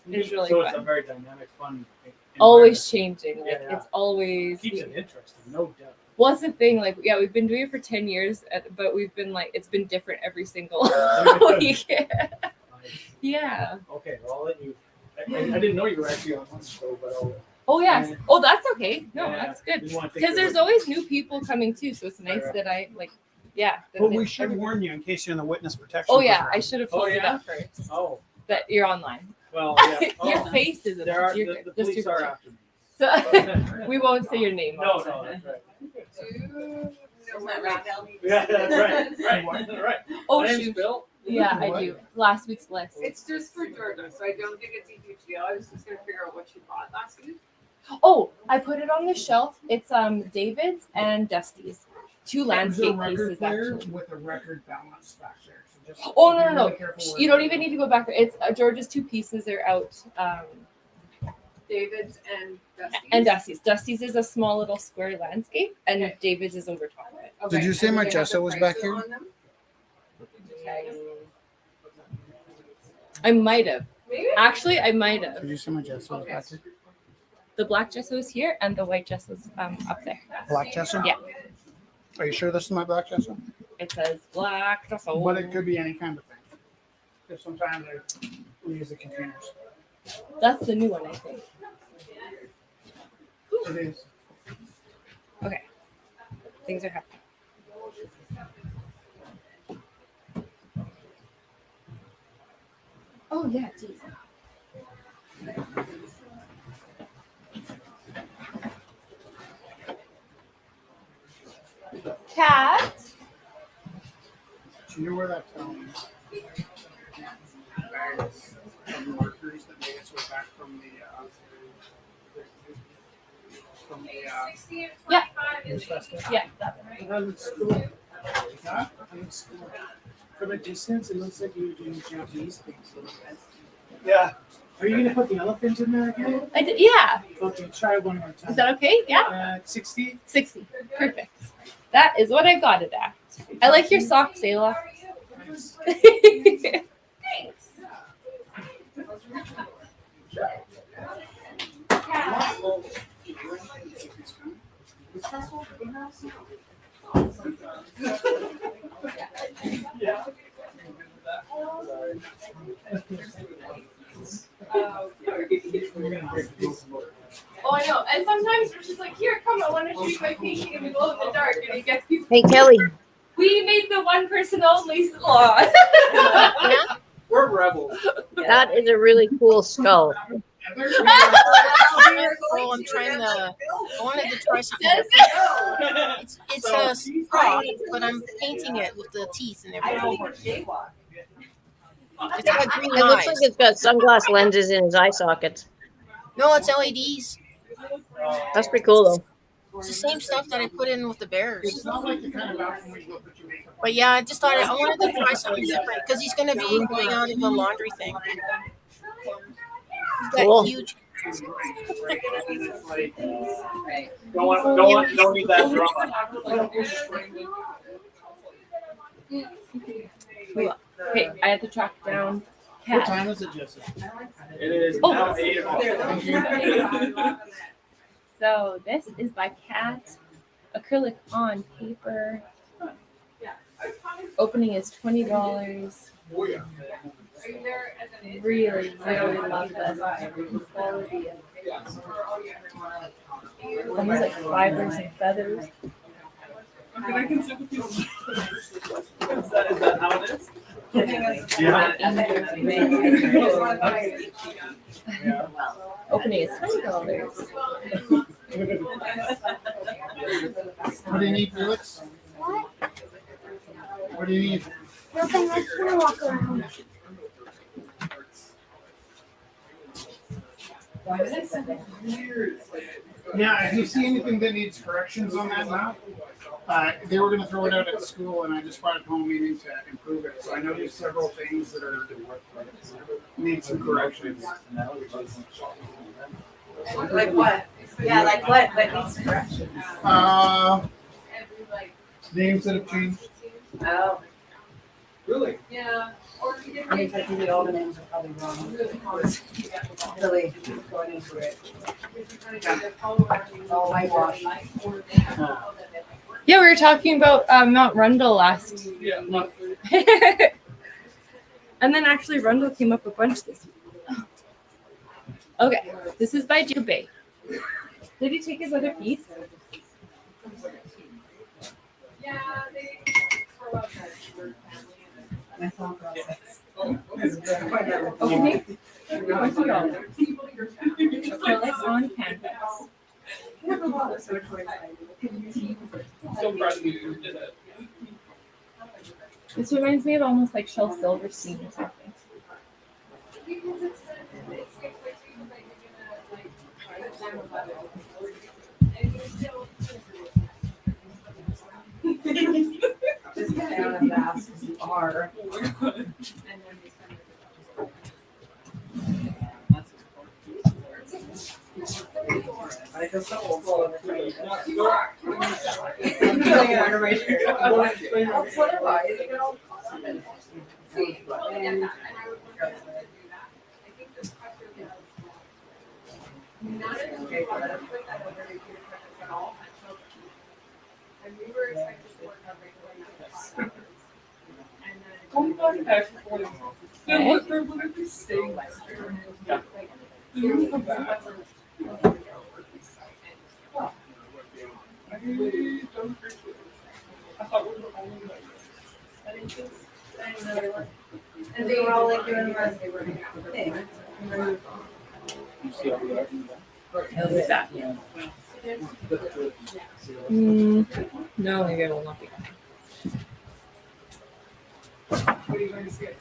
it's really so fun. It's a very dynamic, fun. Always changing. Like Yeah. it's always Keeps it interesting, no doubt. Well, that's the thing. Like, we've been doing it for 10 years, but we've been like, it's been different every single week. Yeah. Okay, well, I'll let you. I didn't know you were actually on lunch though, but I'll. Oh yes. Oh, that's okay. No, Yeah. that's good. Didn't wanna take Because your there's word. always new people coming too, so it's nice Right. that I like. Yeah. that But they- we should warn you in case you're in the witness protection. Oh yeah, program. I should have told you that first. Oh. That you're online. Well, yeah. Your Oh. face is. There are you're the good. Just police your are face. after me. So we won't say your name. No, that's right. Yeah, that's right. Right. Oh, My name's shoot. Bill. Yeah, I do. Last week's list. It's just for Georgia, so I don't think it's a huge deal. I was just gonna figure out what she bought last week. Oh, I put it on the shelf. It's David's and Dusty's. Two There's a landscape record pieces player actually. with a record balance back there. So just Oh be no, no, really no! careful where You don't even need to go back there. It's George's two pieces are out. David's and Dusty's. And Dusty's. Dusty's is a small little square landscape, and David's is over top of it. Did you say And my do they have Jessa the was back prices here? on them? I might have. Maybe? Actually, I might have. Did you say my Jessa was back here? The black gesso is here, and the white gesso is up there. Black Jessa? Yeah. Are you sure this is my black Jessa? It says black gesso. But it could be any kind of thing. Because sometimes we use the containers. That's the new one, I think. It is. Okay. Things are happening. Oh yeah, geez. Cat. Do you know where that bag is from the workers that made its way back from the Yeah. News Festival? Yeah, that one. It looks cool. Huh? It looks cool. From a distance, it looks like you were doing Japanese things. Yeah. Are you gonna put the elephant in there again? I did, yeah. Okay, try one more time. Is that okay? Yeah. 60. 60. Perfect. That is what I got it at. I like your socks, Ayla. Oh, I know. And sometimes we're just like, here, come, I want to shoot my painting in the glow in the dark, and it gets people. Hey, Kelly. We made the one person only law. We're rebels. That is a really cool skull. Oh, I'm trying to. I wanted to try something different. It's a straw, but I'm painting it with the teeth and everything. It's got green It looks eyes. like it's got sunglass lenses in his eye sockets. No, it's LEDs. That's pretty cool, though. It's the same stuff that I put in with the bears. It's not like the kind of outfit where you go put your makeup on. But yeah, I just thought I wanted to try something different because he's going to be going out of the laundry thing. He's got Cool. huge. Don't need that drama. Okay, I had to track down What Cat. time is it, Jesse? It is Oh. now 8 o'clock. So this is by Cat, acrylic on paper. Opening is $20. Really, really love this quality. Almost like fibers and feathers. I can sit with you. Is that how it is? Opening is $20. What do you need, Felix? What do you need? Nothing, I just want to walk around. Yeah, if you see anything that needs corrections on that map, they were gonna throw it out at school and I just brought it home meaning to improve it. So I noticed several things that are, need some corrections. Like what? Yeah, like what? What needs correction? Names that have changed. Oh. Really? Yeah. I mean, technically all the names are probably wrong. Really going into it. It's all whitewash. Yeah, we were talking about Mount Rundle last. Yeah. And then actually Rundle came up a bunch this week. Okay, this is by Jacob Bay. Did he take his other piece? Yeah, they throw out that word family. My thought process. Okay. $20. Acrylic on canvas. So proud of you did it. This reminds me of almost like Shel Silverstein or something. Because it's like you're gonna like and you're still Just get out of that because you are. I feel so old. Going back to 40. Then what they're literally staying there. I don't appreciate it. I thought we were only like And they were all like doing the thing. No, maybe I will not be.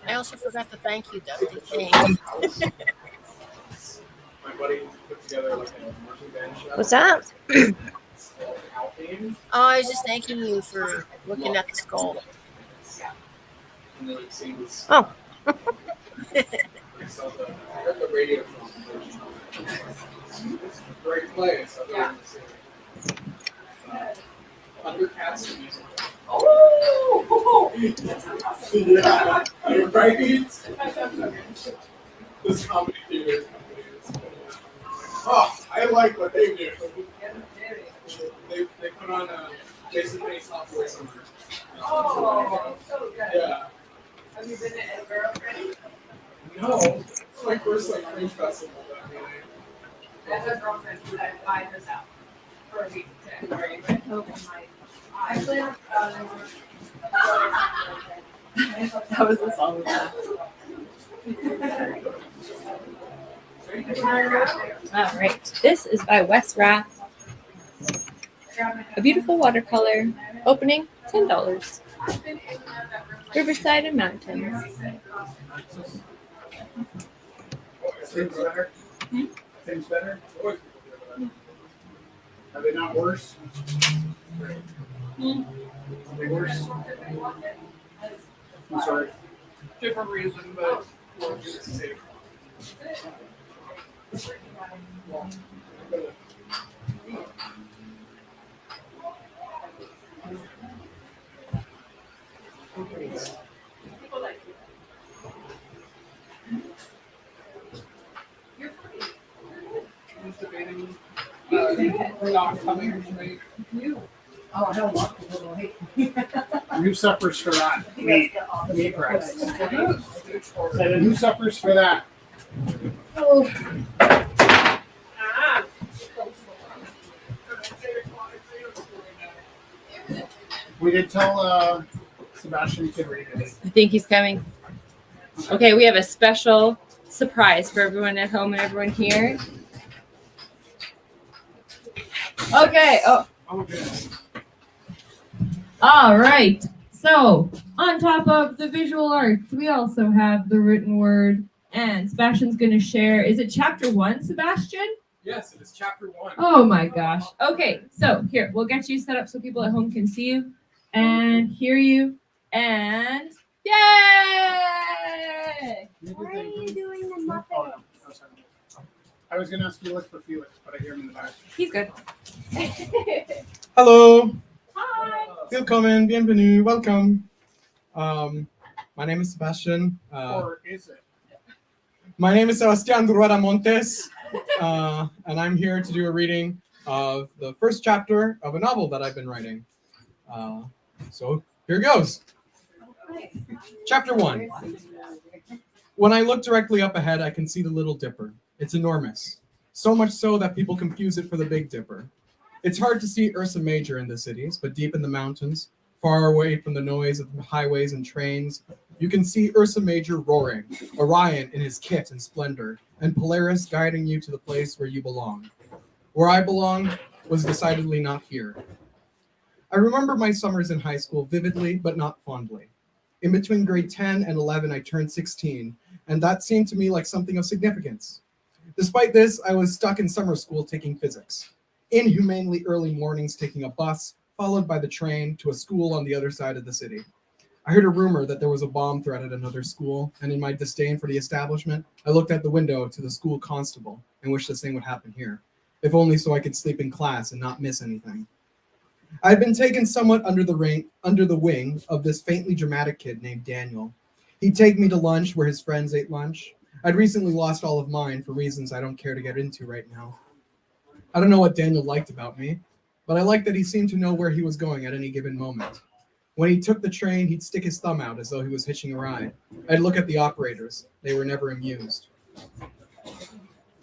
I also forgot to thank you, Dusty King. My buddy put together like a marching band show. What's that? Oh, I was just thanking you for looking at the skull. And then it seems Oh. I saw the radio great play, so yeah. Undercast music. Oh! Yeah, right? This comedy theater company is. Oh, I like what they do. They put on a Jason Hayes Hot Boy Summer. Oh, so good. Yeah. Have you been to Edinburgh already? No, it's my first like Fringe festival that really. I have a girlfriend who I fly this out for a week to Edinburgh, but actually, That was the song. All right, this is by Wes Rath. A beautiful watercolor. Opening $10. Riverside and Mountains. Things better? Things better? Are they not worse? Are they worse? I'm sorry. different reason, but he's debating not coming tonight. Oh, hell no. Who suffers for that? Me. Me, perhaps. And who suffers for that? Oh. We did tell Sebastian he could read it. I think he's coming. Okay, we have a special surprise for everyone at home and everyone here. Okay. Oh. Oh, goodness. All right. So, on top of the visual arts, we also have the written word, and Sebastian's going to share. Is it chapter 1, Sebastian? Yes, it is chapter 1. Oh my gosh. Okay, so here, we'll get you set up so people at home can see you and hear you. And yay! Why are you doing the Muppet? I was gonna ask you to look for Felix, but I hear him in the back. He's good. Hello. Hi. Willkommen, bienvenue, welcome. My name is Sebastian. Or is it? My name is Sebastián Rueda Montes, and I'm here to do a reading of the first chapter of a novel that I've been writing. So here goes. Chapter 1. When I look directly up ahead, I can see the Little Dipper. It's enormous, so much so that people confuse it for the Big Dipper. It's hard to see Ursa Major in the cities, but deep in the mountains, far away from the noise of highways and trains, you can see Ursa Major roaring, Orion in his kit and splendor, and Polaris guiding you to the place where you belong. Where I belong was decidedly not here. I remember my summers in high school vividly, but not fondly. In between grade 10 and 11, I turned 16, and that seemed to me like something of significance. Despite this, I was stuck in summer school taking physics. Inhumanely early mornings taking a bus, followed by the train to a school on the other side of the city. I heard a rumor that there was a bomb threat at another school, and in my disdain for the establishment, I looked out the window to the school constable and wished the same would happen here, if only so I could sleep in class and not miss anything. I had been taken somewhat under the wing of this faintly dramatic kid named Daniel. He'd take me to lunch where his friends ate lunch. I'd recently lost all of mine for reasons I don't care to get into right now. I don't know what Daniel liked about me, but I liked that he seemed to know where he was going at any given moment. When he took the train, he'd stick his thumb out as though he was hitching a ride. I'd look at the operators. They were never amused.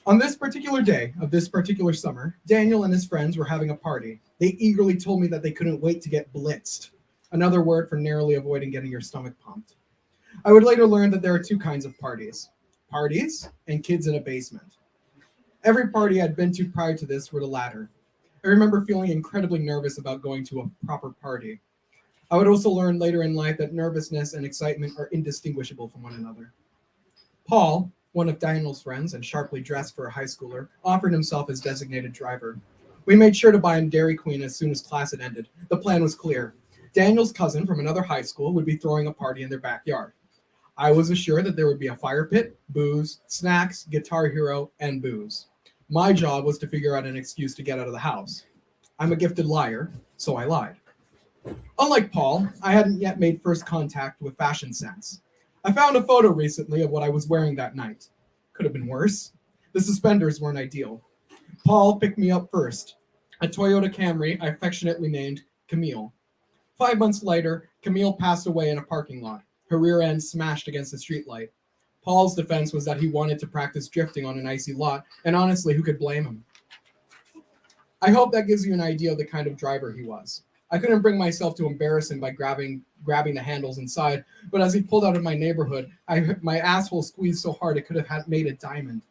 On this particular day of this particular summer, Daniel and his friends were having a party. They eagerly told me that they couldn't wait to get blitzed, another word for narrowly avoiding getting your stomach pumped. I would later learn that there are two kinds of parties and kids in a basement. Every party I'd been to prior to this were the latter. I remember feeling incredibly nervous about going to a proper party. I would also learn later in life that nervousness and excitement are indistinguishable from one another. Paul, one of Daniel's friends and sharply dressed for a high schooler, offered himself as designated driver. We made sure to buy him Dairy Queen as soon as class had ended. The plan was clear. Daniel's cousin from another high school would be throwing a party in their backyard. I was assured that there would be a fire pit, booze, snacks, Guitar Hero, and booze. My job was to figure out an excuse to get out of the house. I'm a gifted liar, so I lied. Unlike Paul, I hadn't yet made first contact with fashion sense. I found a photo recently of what I was wearing that night. Could have been worse. The suspenders weren't ideal. Paul picked me up first, a Toyota Camry I affectionately named Camille. 5 months later, Camille passed away in a parking lot. Her rear end smashed against the streetlight. Paul's defense was that he wanted to practice drifting on an icy lot, and honestly, who could blame him? I hope that gives you an idea of the kind of driver he was. I couldn't bring myself to embarrass him by grabbing the handles inside, but as he pulled out of my neighborhood, my asshole squeezed so hard it could have made a diamond.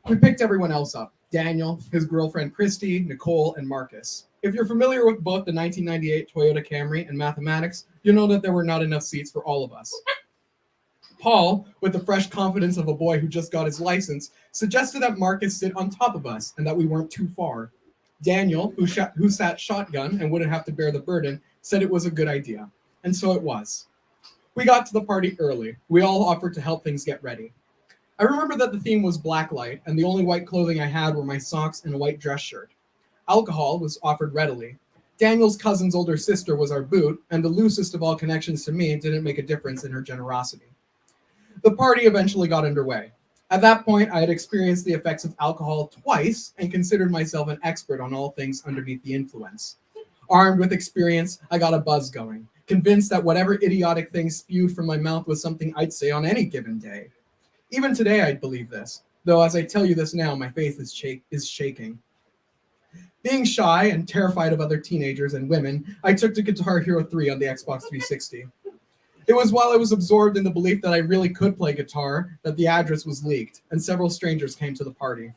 We picked everyone else up. Daniel, his girlfriend Christy, Nicole, and Marcus. If you're familiar with both the 1998 Toyota Camry and mathematics, you'll know that there were not enough seats for all of us. Paul, with the fresh confidence of a boy who just got his license, suggested that Marcus sit on top of us and that we weren't too far. Daniel, who sat shotgun and wouldn't have to bear the burden, said it was a good idea. And so it was. We got to the party early. We all offered to help things get ready. I remember that the theme was blacklight, and the only white clothing I had were my socks and a white dress shirt. Alcohol was offered readily. Daniel's cousin's older sister was our boot, and the loosest of all connections to me didn't make a difference in her generosity. The party eventually got underway. At that point, I had experienced the effects of alcohol twice and considered myself an expert on all things underneath the influence. Armed with experience, I got a buzz going, convinced that whatever idiotic thing spewed from my mouth was something I'd say on any given day. Even today, I'd believe this, though as I tell you this now, my faith is shaking. Being shy and terrified of other teenagers and women, I took to Guitar Hero 3 on the Xbox 360. It was while I was absorbed in the belief that I really could play guitar that the address was leaked, and several strangers came to the party.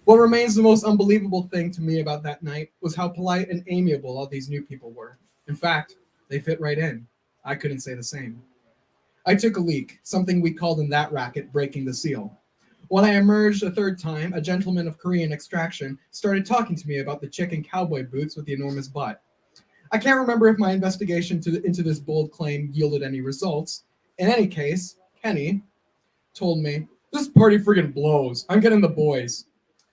What remains the most unbelievable thing to me about that night was how polite and amiable all these new people were. In fact, They fit right in. I couldn't say the same. I took a leak, something we called in that racket breaking the seal. When I emerged a third time, a gentleman of Korean extraction started talking to me about the chick in cowboy boots with the enormous butt. I can't remember if my investigation into this bold claim yielded any results. In any case, Kenny told me, "This party friggin' blows. I'm getting the boys."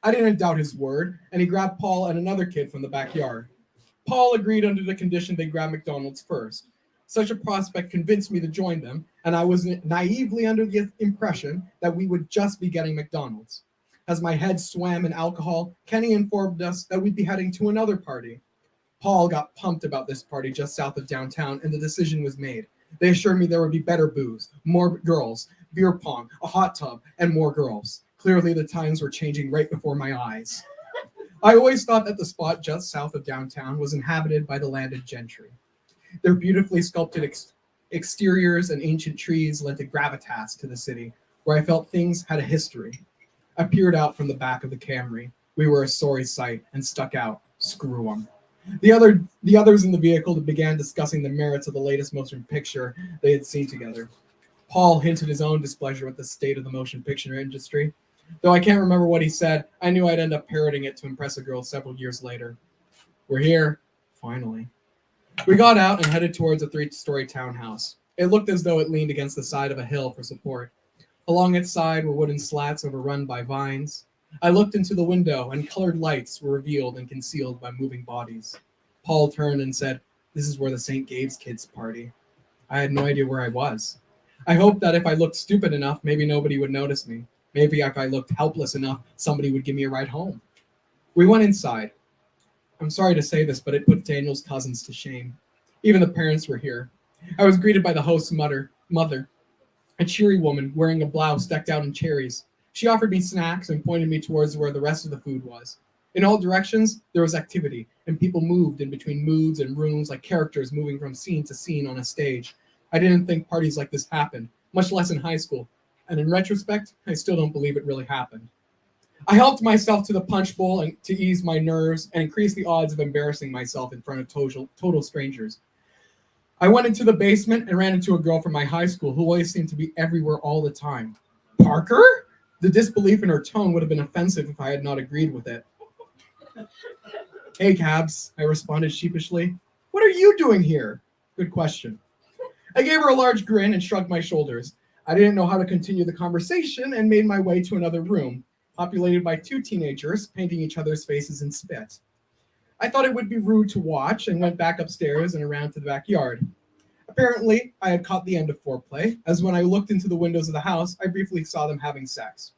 I didn't doubt his word, and he grabbed Paul and another kid from the backyard. Paul agreed under the condition they grab McDonald's first. Such a prospect convinced me to join them, and I was naively under the impression that we would just be getting McDonald's. As my head swam in alcohol, Kenny informed us that we'd be heading to another party. Paul got pumped about this party just south of downtown, and the decision was made. They assured me there would be better booze, more girls, beer pong, a hot tub, and more girls. Clearly, the times were changing right before my eyes. I always thought that the spot just south of downtown was inhabited by the landed gentry. Their beautifully sculpted exteriors and ancient trees lent a gravitas to the city, where I felt things had a history. I peered out from the back of the Camry. We were a sorry sight and stuck out. Screw them. The others in the vehicle began discussing the merits of the latest motion picture they had seen together. Paul hinted his own displeasure with the state of the motion picture industry. Though I can't remember what he said, I knew I'd end up parroting it to impress a girl several years later. We're here, finally. We got out and headed towards a 3-story townhouse. It looked as though it leaned against the side of a hill for support. Along its side were wooden slats overrun by vines. I looked into the window, and colored lights were revealed and concealed by moving bodies. Paul turned and said, "This is where the St. Gabe's kids party." I had no idea where I was. I hoped that if I looked stupid enough, maybe nobody would notice me. Maybe if I looked helpless enough, somebody would give me a ride home. We went inside. I'm sorry to say this, but it put Daniel's cousins to shame. Even the parents were here. I was greeted by the host's mother, a cheery woman wearing a blouse decked out in cherries. She offered me snacks and pointed me towards where the rest of the food was. In all directions, there was activity, and people moved in between moods and rooms like characters moving from scene to scene on a stage. I didn't think parties like this happened, much less in high school. And in retrospect, I still don't believe it really happened. I helped myself to the punch bowl and to ease my nerves and increase the odds of embarrassing myself in front of total strangers. I went into the basement and ran into a girl from my high school who always seemed to be everywhere all the time. Parker? The disbelief in her tone would have been offensive if I had not agreed with it. "Hey, Cabs," I responded sheepishly. "What are you doing here?" Good question. I gave her a large grin and shrugged my shoulders. I didn't know how to continue the conversation and made my way to another room, populated by 2 teenagers painting each other's faces in spit. I thought it would be rude to watch and went back upstairs and around to the backyard. Apparently, I had caught the end of foreplay, as when I looked into the windows of the house, I briefly saw them having sex.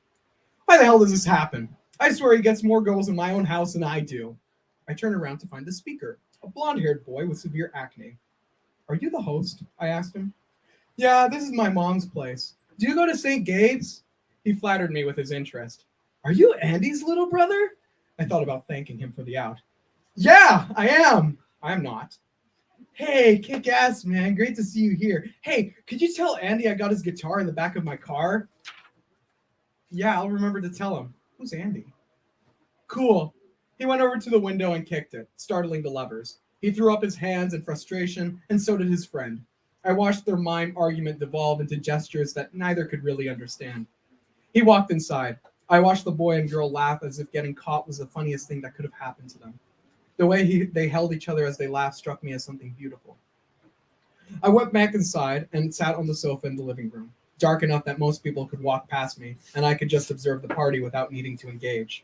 Why the hell does this happen? I swear he gets more girls in my own house than I do. I turned around to find the speaker, a blonde-haired boy with severe acne. "Are you the host?" I asked him. "Yeah, this is my mom's place. Do you go to St. Gabe's?" He flattered me with his interest. "Are you Andy's little brother?" I thought about thanking him for the out. "Yeah, I am." "I'm not." "Hey, kick ass, man. Great to see you here. Hey, could you tell Andy I got his guitar in the back of my car?" "Yeah, I'll remember to tell him." "Who's Andy?" "Cool." He went over to the window and kicked it, startling the lovers. He threw up his hands in frustration, and so did his friend. I watched their mime argument devolve into gestures that neither could really understand. He walked inside. I watched the boy and girl laugh as if getting caught was the funniest thing that could have happened to them. The way they held each other as they laughed struck me as something beautiful. I went back inside and sat on the sofa in the living room, dark enough that most people could walk past me, and I could just observe the party without needing to engage.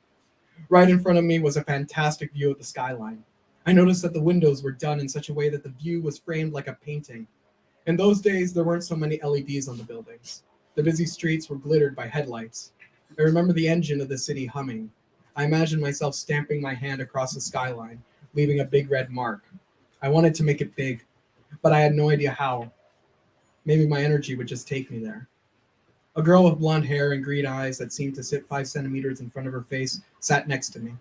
Right in front of me was a fantastic view of the skyline. I noticed that the windows were done in such a way that the view was framed like a painting. In those days, there weren't so many LEDs on the buildings. The busy streets were glittered by headlights. I remember the engine of the city humming. I imagined myself stamping my hand across the skyline, leaving a big red mark. I wanted to make it big, but I had no idea how. Maybe my energy would just take me there. A girl with blonde hair and green eyes that seemed to sit 5 centimeters in front of her face sat next to me.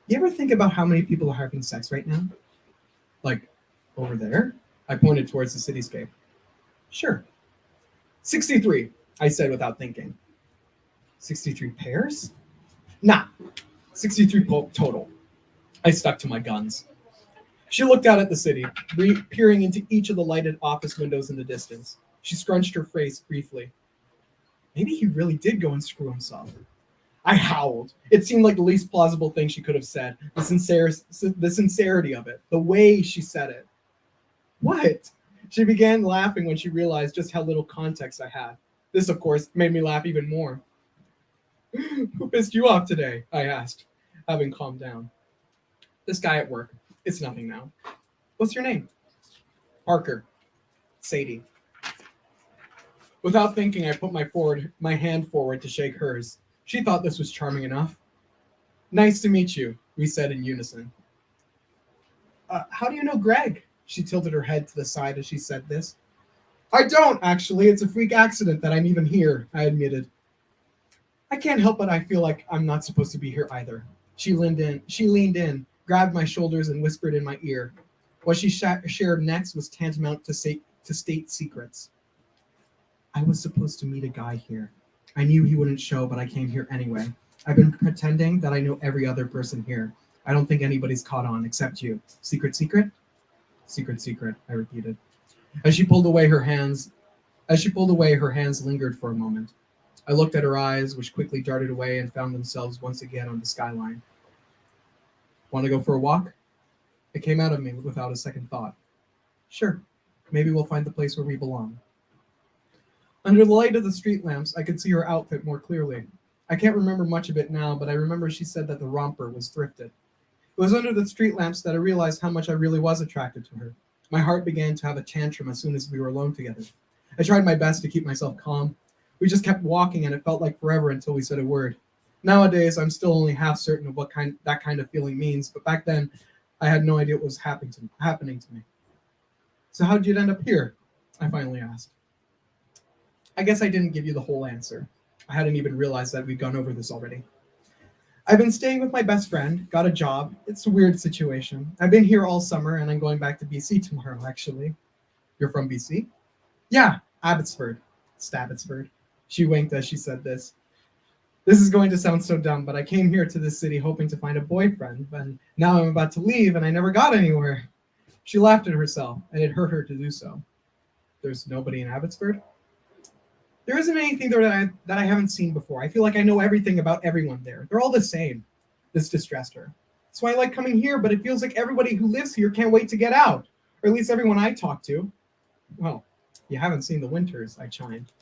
You ever think about how many people are having sex right now? Like, over there? I pointed towards the cityscape. Sure. 63, I said without thinking. 63 pairs? Nah, 63 total. I stuck to my guns. She looked out at the city, peering into each of the lighted office windows in the distance. She scrunched her face briefly. Maybe he really did go and screw himself. I howled. It seemed like the least plausible thing she could have said. The sincerity of it, the way she said it. What? She began laughing when she realized just how little context I had. This, of course, made me laugh even more. Who pissed you off today? I asked, having calmed down. This guy at work. It's nothing now. What's your name? Parker. Sadie. Without thinking, I put my hand forward to shake hers. She thought this was charming enough. Nice to meet you, we said in unison. How do you know Greg? She tilted her head to the side as she said this. I don't, actually. It's a freak accident that I'm even here, I admitted. I can't help but I feel like I'm not supposed to be here either. She leaned in, grabbed my shoulders, and whispered in my ear. What she shared next was tantamount to state secrets. I was supposed to meet a guy here. I knew he wouldn't show, but I came here anyway. I've been pretending that I know every other person here. I don't think anybody's caught on except you. Secret, secret? Secret, secret, I repeated. As she pulled away, her hands lingered for a moment. I looked at her eyes, which quickly darted away and found themselves once again on the skyline. Want to go for a walk? It came out of me without a second thought. Sure, maybe we'll find the place where we belong. Under the light of the street lamps, I could see her outfit more clearly. I can't remember much of it now, but I remember she said that the romper was thrifted. It was under the street lamps that I realized how much I really was attracted to her. My heart began to have a tantrum as soon as we were alone together. I tried my best to keep myself calm. We just kept walking, and it felt like forever until we said a word. Nowadays, I'm still only half certain of what that kind of feeling means, but back then, I had no idea what was happening to me. So how'd you end up here? I finally asked. I guess I didn't give you the whole answer. I hadn't even realized that we'd gone over this already. I've been staying with my best friend, got a job. It's a weird situation. I've been here all summer, and I'm going back to BC tomorrow, actually. You're from BC? Yeah, Abbotsford. Stabbotsford. She winked as she said this. This is going to sound so dumb, but I came here to this city hoping to find a boyfriend, but now I'm about to leave, and I never got anywhere. She laughed at herself, and it hurt her to do so. There's nobody in Abbotsford? There isn't anything there that I haven't seen before. I feel like I know everything about everyone there. They're all the same. This distressed her. That's why I like coming here, but it feels like everybody who lives here can't wait to get out. Or at least everyone I talk to. Well, you haven't seen the winters, I chimed.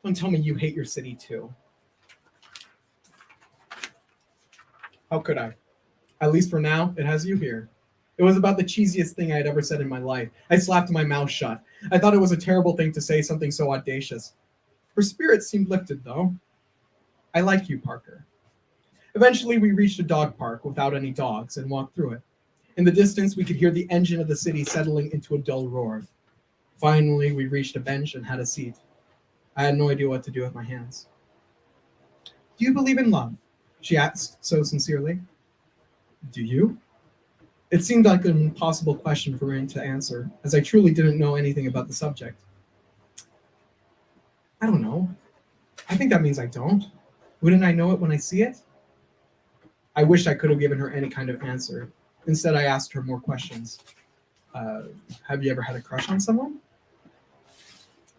Don't tell me you hate your city too. How could I? At least for now, it has you here. It was about the cheesiest thing I had ever said in my life. I slapped my mouth shut. I thought it was a terrible thing to say something so audacious. Her spirits seemed lifted, though. I like you, Parker. Eventually, we reached a dog park without any dogs and walked through it. In the distance, we could hear the engine of the city settling into a dull roar. Finally, we reached a bench and had a seat. I had no idea what to do with my hands. Do you believe in love? She asked so sincerely. Do you? It seemed like an impossible question for me to answer, as I truly didn't know anything about the subject. I don't know. I think that means I don't. Wouldn't I know it when I see it? I wished I could have given her any kind of answer. Instead, I asked her more questions. Have you ever had a crush on someone?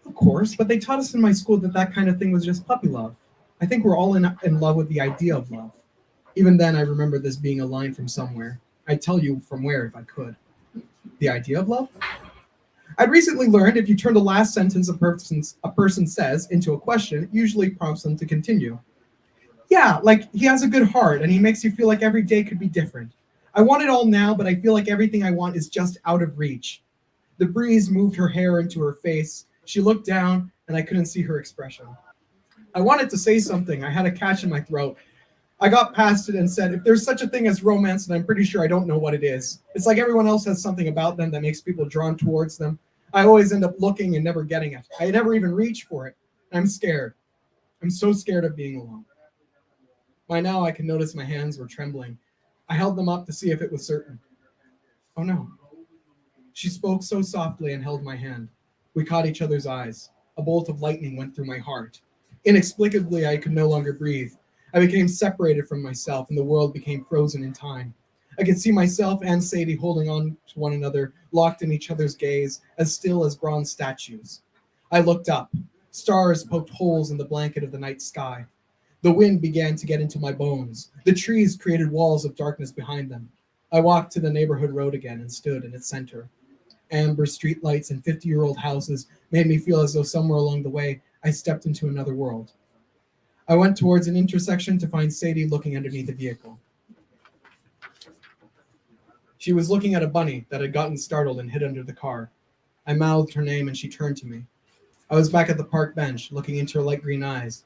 Of course, but they taught us in my school that kind of thing was just puppy love. I think we're all in love with the idea of love. Even then, I remember this being a line from somewhere. I'd tell you from where if I could. The idea of love? I'd recently learned if you turn the last sentence a person says into a question, it usually prompts them to continue. Yeah, like he has a good heart and he makes you feel like every day could be different. I want it all now, but I feel like everything I want is just out of reach. The breeze moved her hair into her face. She looked down and I couldn't see her expression. I wanted to say something. I had a catch in my throat. I got past it and said, if there's such a thing as romance, then I'm pretty sure I don't know what it is. It's like everyone else has something about them that makes people drawn towards them. I always end up looking and never getting it. I never even reach for it. I'm scared. I'm so scared of being alone. By now, I could notice my hands were trembling. I held them up to see if it was certain. Oh no. She spoke so softly and held my hand. We caught each other's eyes. A bolt of lightning went through my heart. Inexplicably, I could no longer breathe. I became separated from myself and the world became frozen in time. I could see myself and Sadie holding on to one another, locked in each other's gaze, as still as bronze statues. I looked up. Stars poked holes in the blanket of the night sky. The wind began to get into my bones. The trees created walls of darkness behind them. I walked to the neighborhood road again and stood in its center. Amber streetlights and 50-year-old houses made me feel as though somewhere along the way I stepped into another world. I went towards an intersection to find Sadie looking underneath a vehicle. She was looking at a bunny that had gotten startled and hid under the car. I mouthed her name and she turned to me. I was back at the park bench, looking into her light green eyes.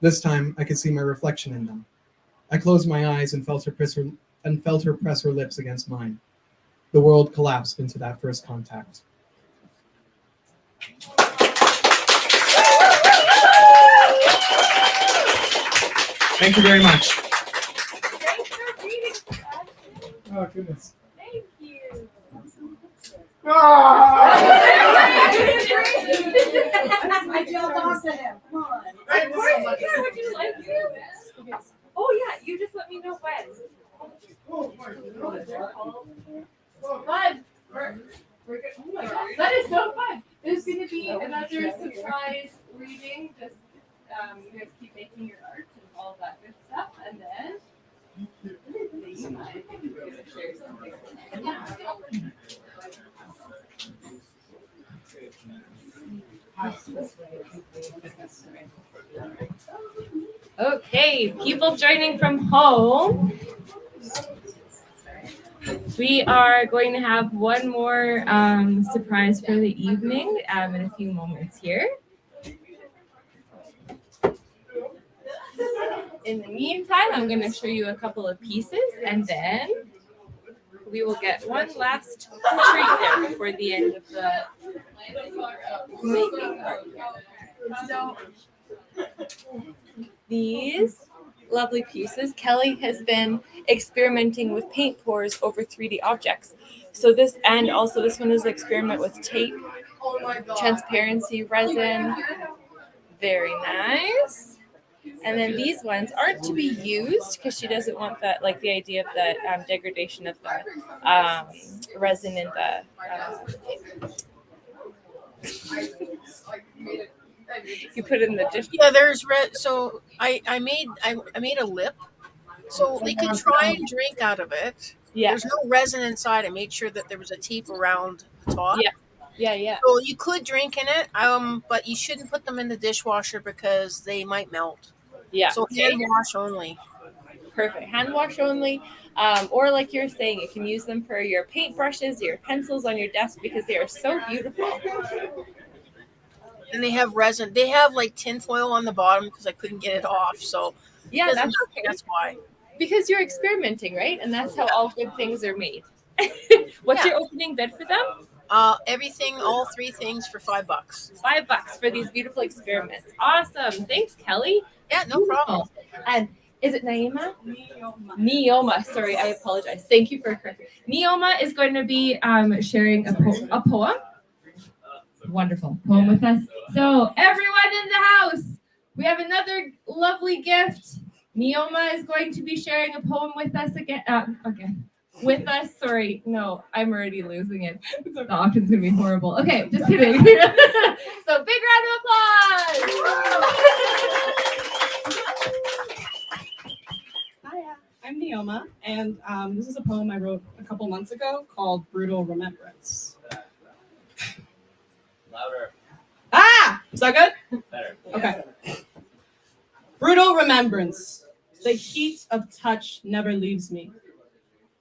This time, I could see my reflection in them. I closed my eyes and felt her press her lips against mine. The world collapsed into that first contact. Thank you very much. Thanks for reading, Sebastian. Oh, goodness. Thank you. I jumped onto him. Come on. Of course you can. Would you like to? Oh yeah, you just let me know when. Fun. We're good. Oh my god, that is so fun. There's going to be another surprise reading. Just you guys keep making your art and all that good stuff, and then I think we're going to share something. Okay, people joining from home. We are going to have one more surprise for the evening in a few moments here. In the meantime, I'm going to show you a couple of pieces, and then we will get one last treat there before the end of the making. So these lovely pieces, Kelly has been experimenting with paint pours over 3D objects. So this, and also this one is an experiment with tape, transparency, resin. Very nice. And then these ones aren't to be used because she doesn't want that, like the idea of the degradation of the resin in the you put it in the dish. Yeah, there's so I made a lip, so they could try and drink out of it. Yeah. There's no resin inside. I made sure that there was a tape around the top. Yeah. So you could drink in it, but you shouldn't put them in the dishwasher because they might melt. Yeah. So hand wash only. Perfect. Hand wash only. Or like you're saying, you can use them for your paintbrushes, your pencils on your desk because they are so beautiful. And they have resin. They have like tinfoil on the bottom because I couldn't get it off. So yeah, that's why. Because you're experimenting, right? And that's how all good things are made. What's your opening bid for them? Everything, all three things for $5. $5 for these beautiful experiments. Awesome. Thanks, Kelly. Yeah, no problem. And is it Naima? Neoma. Sorry, I apologize. Thank you for correcting. Neoma is going to be sharing a poem. Wonderful poem with us. So everyone in the house, we have another lovely gift. Neoma is going to be sharing a poem with us again. With us. Sorry, no, I'm already losing it. The auction's gonna be horrible. Okay, just kidding. So big round of applause. Hi, I'm Neoma, and this is a poem I wrote a couple months ago called Brutal Remembrance. Louder. Ah! Is that good? Better. Okay. Brutal remembrance. The heat of touch never leaves me.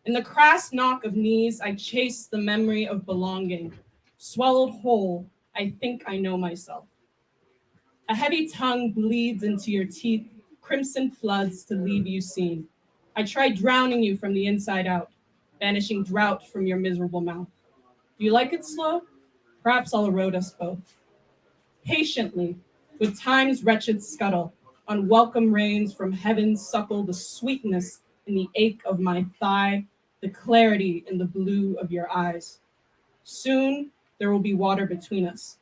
In the crass knock of knees, I chase the memory of belonging. Swallowed whole, I think I know myself. A heavy tongue bleeds into your teeth, crimson floods to leave you seen. I try drowning you from the inside out, banishing drought from your miserable mouth. Do you like it slow? Perhaps I'll erode us both. Patiently, with time's wretched scuttle, unwelcome rains from heaven suckle the sweetness in the ache of my thigh, the clarity in the blue of your eyes. Soon there will be water between us,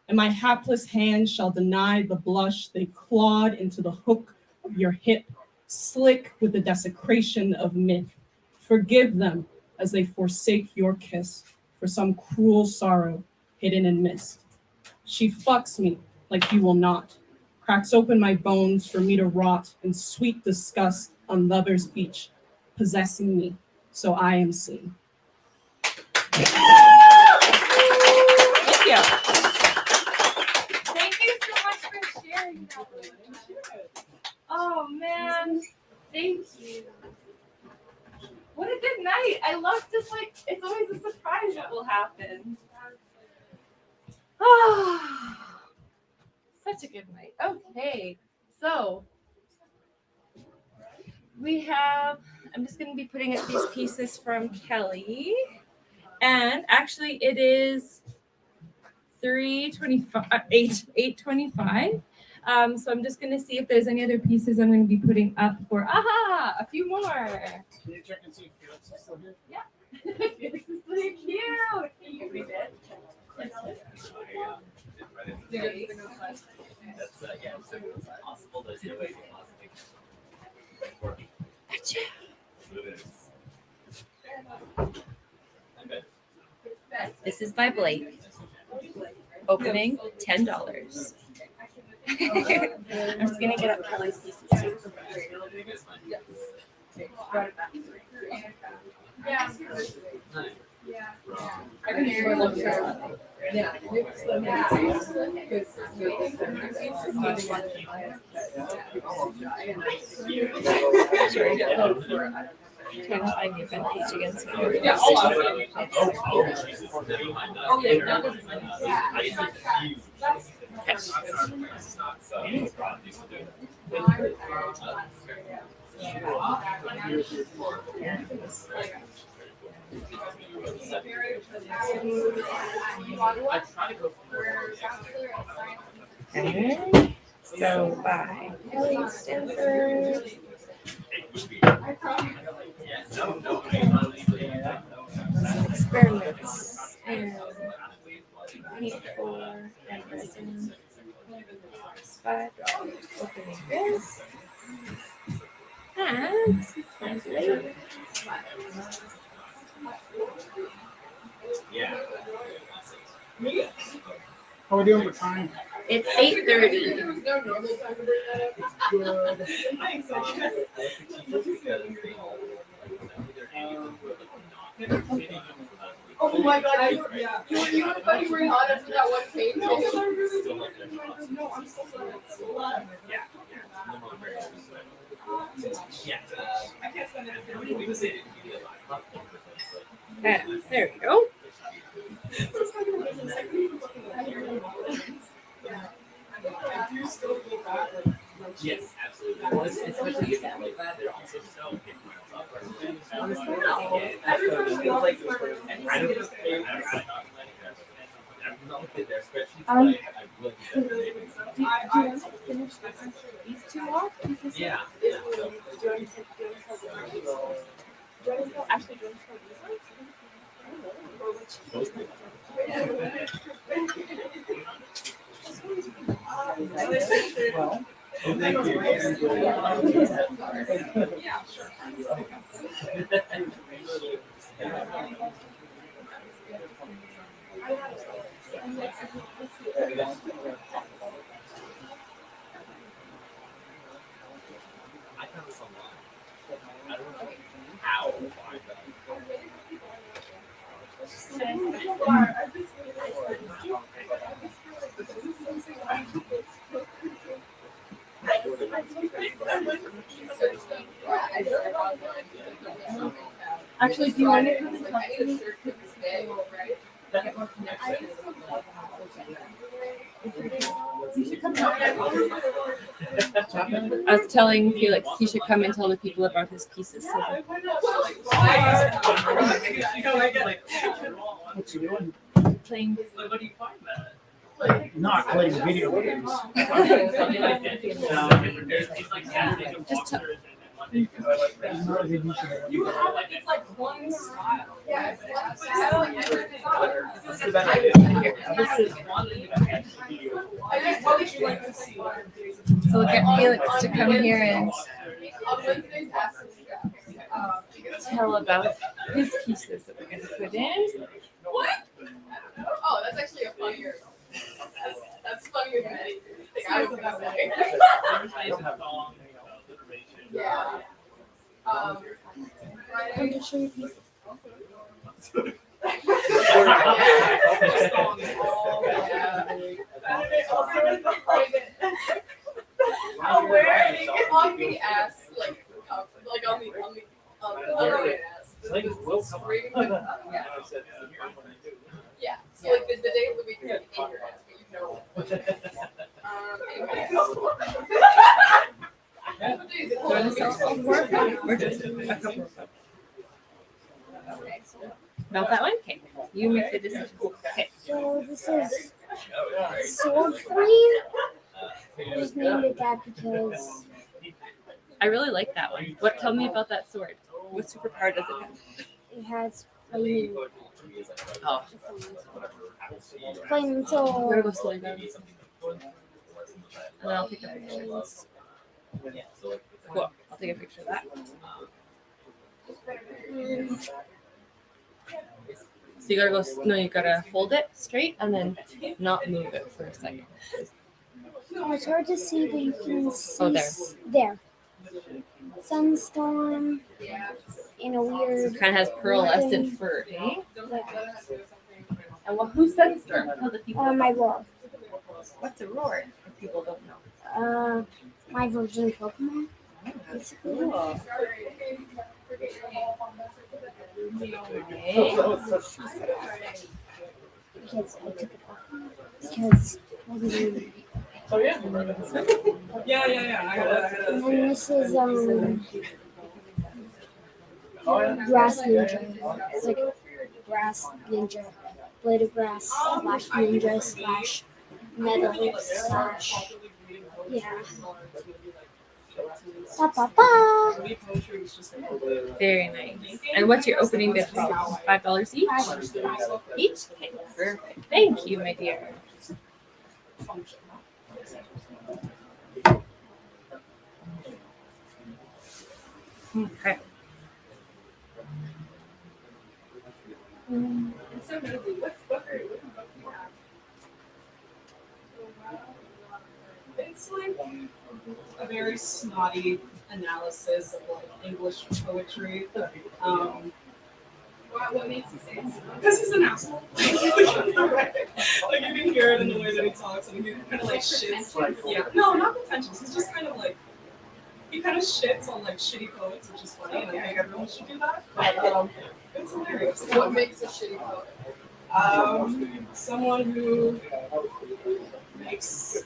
and my hapless hands shall deny the blush they clawed into the hook of your hip, slick with the desecration of myth, Forgive them as they forsake your kiss for some cruel sorrow hidden in mist. She fucks me like you will not, cracks open my bones for me to rot in sweet disgust on lover's beach, possessing me so I am seen. Thank you. Thank you so much for sharing that with me. Oh man, thank you. What a good night. I love just like, it's always a surprise what will happen. Oh, such a good night. Okay, so we have, I'm just going to be putting up these pieces from Kelly. And actually it is 8:25. So I'm just going to see if there's any other pieces I'm going to be putting up for, a few more. Can you check and see if Felix is still here? Yeah. This is really cute. Can you read it? That's so possible. There's no way This is by Blake. Opening $10. I'm just gonna get up Kelly's pieces too. Yeah. I can hear you. Yeah. Trying to find the event page again. Yeah, Okay. So by Kelly Stanford. Experiments and paint for and resin. $5 opening this. And translate. How are we doing for time? It's 8:30. Oh my god, you were funny where not after that one page. No, I'm so sorry. There we go. Yes, absolutely. Well, especially if they're like that, they're also so These two off? Yeah. Actually, do you want to Well, thank you. Yeah, sure. I found this online. I don't know how to find that. Actually, do you want to come and talk to me? I was telling Felix he should come and tell the people about his pieces. So what you doing? playing. What do you find that? Not playing video games. Just tell. You have like it's like one style. Yeah, it's one style and everything. I just what would you like to see? So we'll get Felix to come here and tell about his pieces that we're going to put in. What? Oh, that's actually a funnier. That's funnier than anything I was gonna say. Yeah. I'm just showing you pieces. Oh, where? On the ass, like on the ass. Yeah. So like the day of the week is like in your ass, but you know. We're just a couple of them. About that one? Okay. You make the decision. Okay. So this is sword frame. I just named it that because I really like that one. What? Tell me about that sword. What superpower does it have? it has flaming. Oh. Flaming I'm sword. gonna go slow down. And then I'll take a picture. Cool. I'll take a picture of that. So you gotta go. No, you gotta hold it straight and then not move it for a second. No, it's hard to see, but you can see Oh, there. there. Sunstorm in a weird. Kind of has pearlescent fur, eh? And well, who's Sunstorm? Tell the people. My roar. What's a roar? If people don't know. My version of Pokemon. Basically. Cool. Because I took it off. Because Oh yeah. Yeah. I gotta. and then this is grass ninja. It's like grass ninja, blade of grass slash ninja slash metal slash yeah. Ba, ba, ba. Very nice. And what's your opening bid? $5 each? Each? Okay, perfect. Thank you, my dear. Okay. It's so nosy. What's book are you looking at? It's like a very snotty analysis of like English poetry. What makes you say so? Because he's an asshole. Like you can hear it in the way that he talks, and he kind of like shits. Yeah, no, not pretentious. He's just kind of like he kind of shits on like shitty poets, which is funny, and I think everyone should do that. But, it's hilarious. What makes a shitty poet? Someone who makes.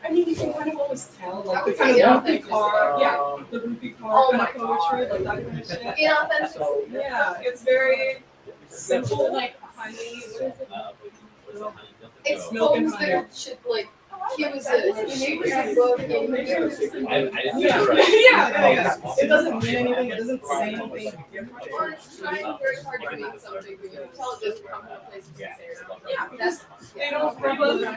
I mean, you can kind of always tell, like the kind of loopy car, the loopy car kind of poetry, like that kind of shit. Inauthentic. Yeah, it's very simple, like honey. It's Milk and poems that are shit like he was a book. Yeah. It doesn't mean anything. It doesn't say anything. Or it's trying very hard to mean something, but you can tell it doesn't come from a place of sincerity. Yeah, that's they don't really.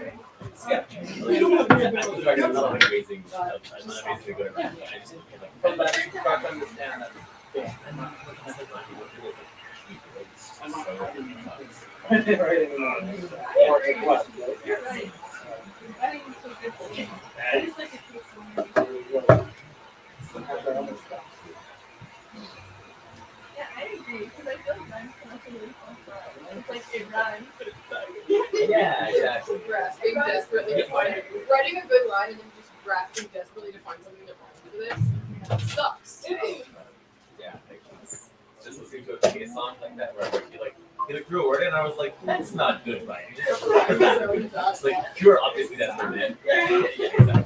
Yeah, I agree, because I feel like rhymes can also really fun for us. It's like it rhymes, but it's like Yeah, exactly. grasping desperately to find it. Writing a good line and then just grasping desperately to find something that rhymes with this sucks. Yeah, it's just listening to a Kia song like that where he threw a word in and I was like, that's not good writing. It's like pure obviously that's for men. Yeah, exactly.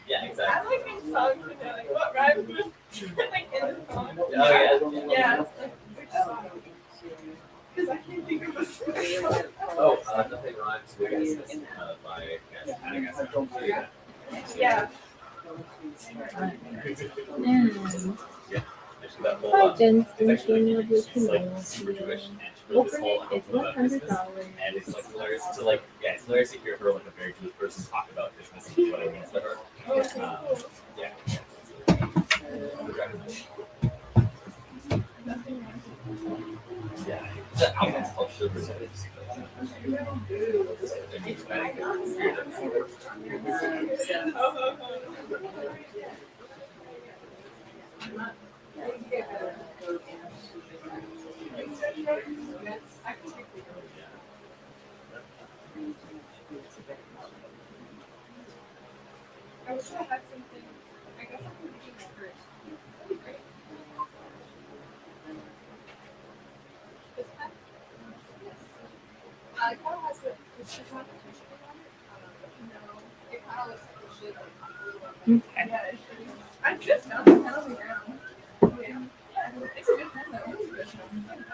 Yeah, exactly. I like making songs and they're like, what rhymes with like in the song? Oh yeah. Yeah, it's like which song? Because I can't think of a song. Oh, Nothing Rhymes with by Madagascar. Yeah. Hi, Jen. It's like Open it is $100. And it's like hilarious to like, yeah, it's hilarious to hear her like a very Jewish person talk about business and what it means to her. Yeah. I wish I had something. I guess I'm thinking first. That'd be great. This pen? Yes. It kind of has the. It's just not the tissue on it. No. It kind of looks like it should. Okay. Yeah, it should. I just found the pen on the ground. Yeah. It's a good pen though. It's a good pen.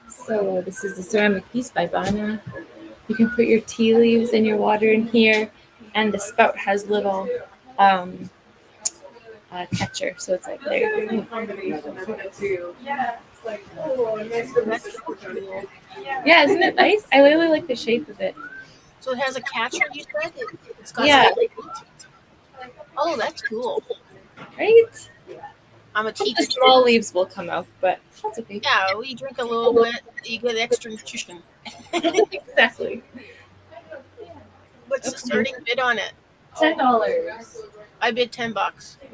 So this is the ceramic piece by Bana. You can put your tea leaves and your water in here, and the spout has little catcher, so it's like there you go. Yeah. It's like, oh, it makes the best. Yeah, isn't it nice? I really like the shape of it. So it has a catcher, you said? It's got Yeah. Oh, that's cool. Right? I'm a The teacher. small leaves will come out, but that's okay. Yeah, we drink a little bit. You get extra nutrition. Exactly. What's the starting bid on it? $10. I bid $10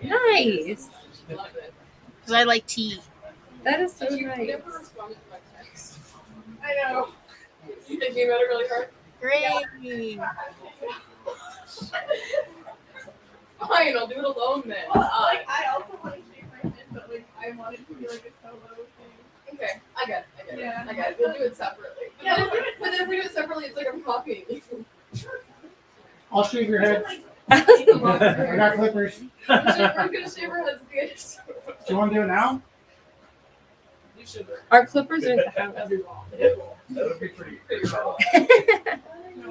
Nice. because I like tea. That is so nice. Never responded to my text. I know. You thinking about it really hard? Great. Fine, I'll do it alone then. Well, I also want to shave my head, but I wanted to be a solo thing. Okay, I got it. Yeah. I got it. We'll do it separately. But then if we do it separately, it's like I'm copying you. I'll shave your head. I got clippers. We're gonna shave our heads together. Do you want to do it now? Our clippers are at the house. That would be pretty cool.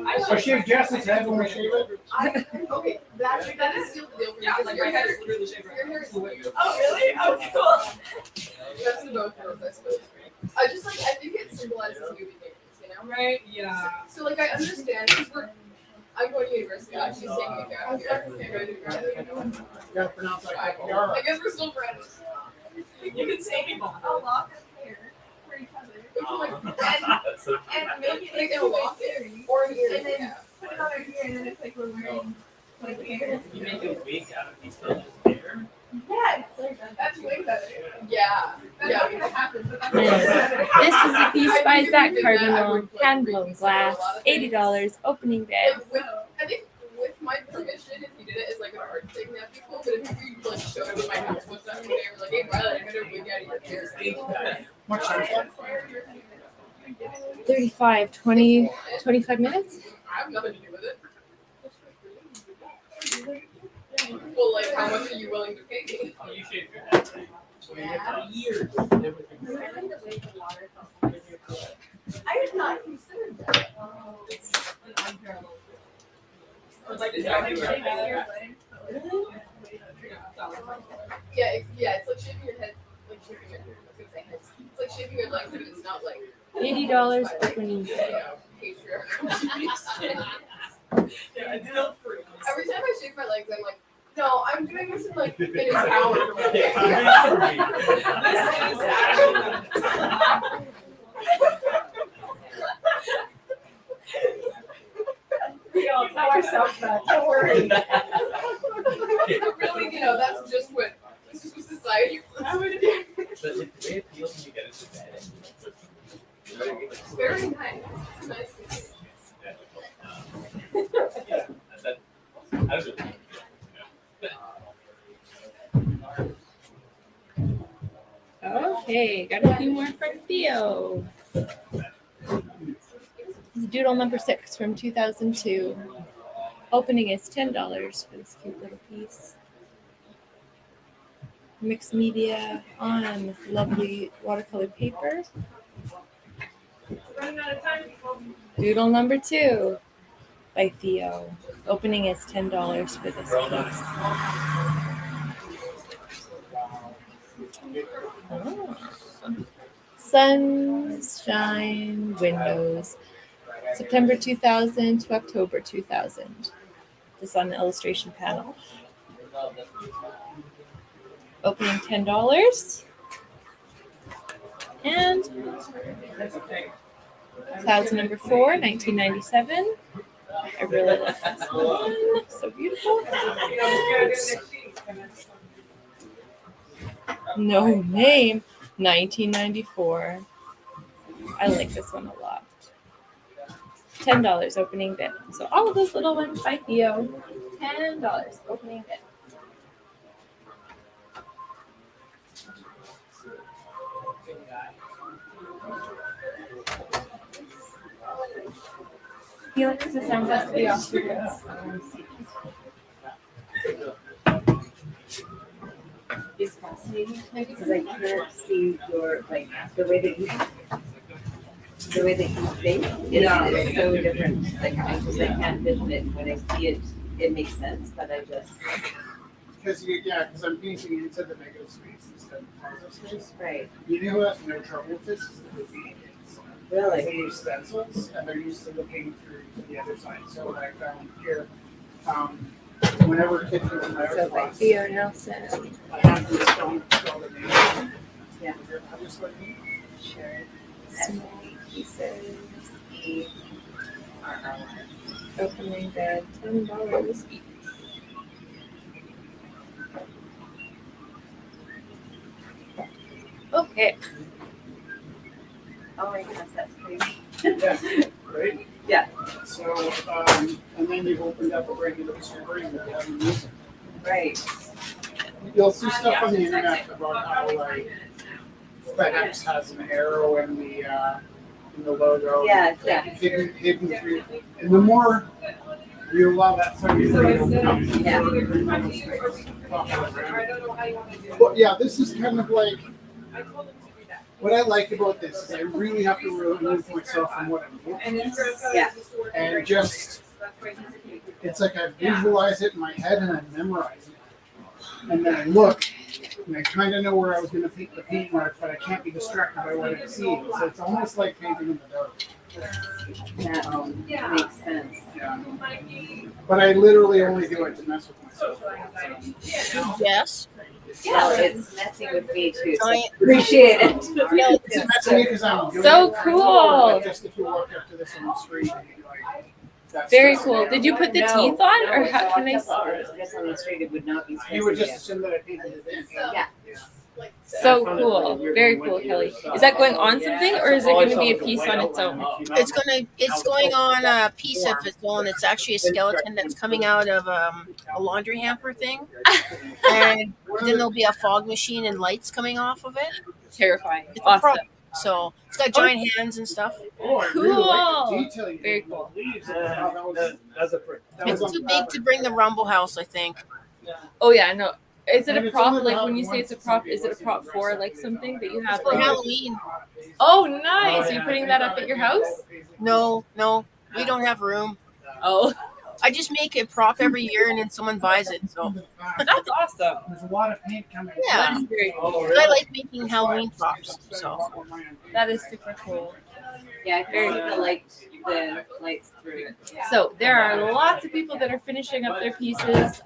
I'll shave Jess's head when we shave it. Okay, that is still the deal for me. Yeah, because like your my hair hair is is literally shaved right your now. hair is Oh really? Oh cool. That's the both of us, I suppose. I think it symbolizes new beginnings, you know? Right? Yeah. So like I understand because I'm going to university. She's taking a gap year. You gotta pronounce that like I guess we're still friends. You can say me A lock of hair for each other. We can, like, That's so and maybe like in a lock it or an ear. And then put it on our ear and then it's like we're wearing like hair. You make a wig out of these just hair. Yeah, that's way better. Yeah. That's not gonna happen, but that's This is a piece by Zach Cardinal, hand-blown glass, $80, opening day. I think with my permission, if you did it as like an art thing, that'd be cool. But if you like showed me my house, what's that? They were like, hey, Riley, I'm gonna wig out of your hair. Much nicer. 35, 20, 25 minutes? I have nothing to do with it. Well, like, how much are you willing to pay me? Oh, you shaved your head. Years. I had not considered that. Yeah, it's like shaving your head, like shaving your, I was gonna say heads. It's like shaving your legs, but it's not like $80 opening day. patriarchal. Yeah, it's still free. Every time I shave my legs, I'm like, no, I'm doing this in like in an hour. We all tell ourselves that. Don't worry. Really, that's just what society would do. But like, the way it feels when you get into bed. It's very nice. It's nice. I was really Okay, got a few more from Theo. Doodle number 6 from 2002. Opening is $10 for this cute little piece. Mixed media on lovely watercolor paper. Running out of time. Doodle number 2 by Theo. Opening is $10 for this piece. Oh. Sunshine Windows. September 2000 to October 2000. This on the illustration panel. Opening $10. And Clouds number 4, 1997. I really like this one. So beautiful. No Name, 1994. I like this one a lot. $10 opening bid. So all of those little ones by Theo, $10 opening bid. He likes to send us the offers. It's fascinating because I can't see your like the way that you think is so different. Like I can't vision it. When I see it, it makes sense, but I just Because I'm painting into the negative space instead of positive space. Right. You know who has no trouble with this is the Houdini kids. Really? They use stencils and they're used to looking through to the other side. So what I found here, whenever a kid comes in my So by class, Theo Nelson. I have to spell the name. Yeah. I'm just looking. Sure. Small pieces. Opening bid, $10 each. Okay. Oh my gosh, that's crazy. Yeah. Right? Yeah. So, and then you've opened up a regular server and you're having music. Right. You'll see stuff on the internet about how like FedEx has an arrow in the logo. Yeah. Hidden through. And the more you allow that stuff to open up, But yeah, this is kind of like what I like about this is I really have to remove myself from what I'm looking at. Yeah. And just it's like I visualize it in my head and I memorize it. And then I look and I kind of know where I was going to paint the paint mark, but I can't be distracted by what I'm seeing. So it's almost like painting in the dark. That makes sense. Yeah. But I literally only do it to mess with myself. Yes. Well, it's messing with me too. So Giant- appreciate it. It's messing because I'm doing So it. cool. Like just if you walk up to this on the street and you're like, that's Very just- cool. Did you put the teeth on, or how can I? Just on the street, it would not be. You would just assume that I painted it in. Yeah. So cool. Very cool, Kelly. Is that going on something, or is it going to be a piece on its own? It's going on a piece of its own. It's actually a skeleton that's coming out of a laundry hamper thing, and then there'll be a fog machine and lights coming off of it. Terrifying. It's a Awesome. prop. So it's got giant hands and stuff. Cool. Very cool. That's a prick. It's too big to bring the Rumble House, I think. Oh yeah, no. Is it And a it's prop? only Like about when you say it's a prop, is it a prop for like something that you have? For Like, Halloween. oh, nice. Are you putting that up at your house? No, we don't have room. Oh, I just make a prop every year and then someone buys it. So that's awesome. There's a lot of paint coming. yeah, That's very cool. but I like making Halloween props. So That is super cool. Yeah, I can see the lights through it. Yeah. So there are lots of people that are finishing up their pieces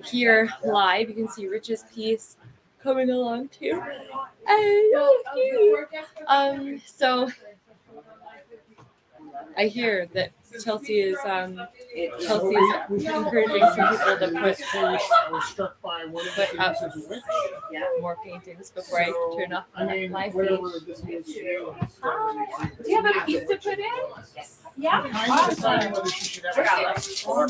here live. You can see Rich's piece coming along too. So I hear that Chelsea is encouraging some people to put up more paintings before I turn off the live feed. Do you have a piece to put in? Yeah. Awesome. Oh,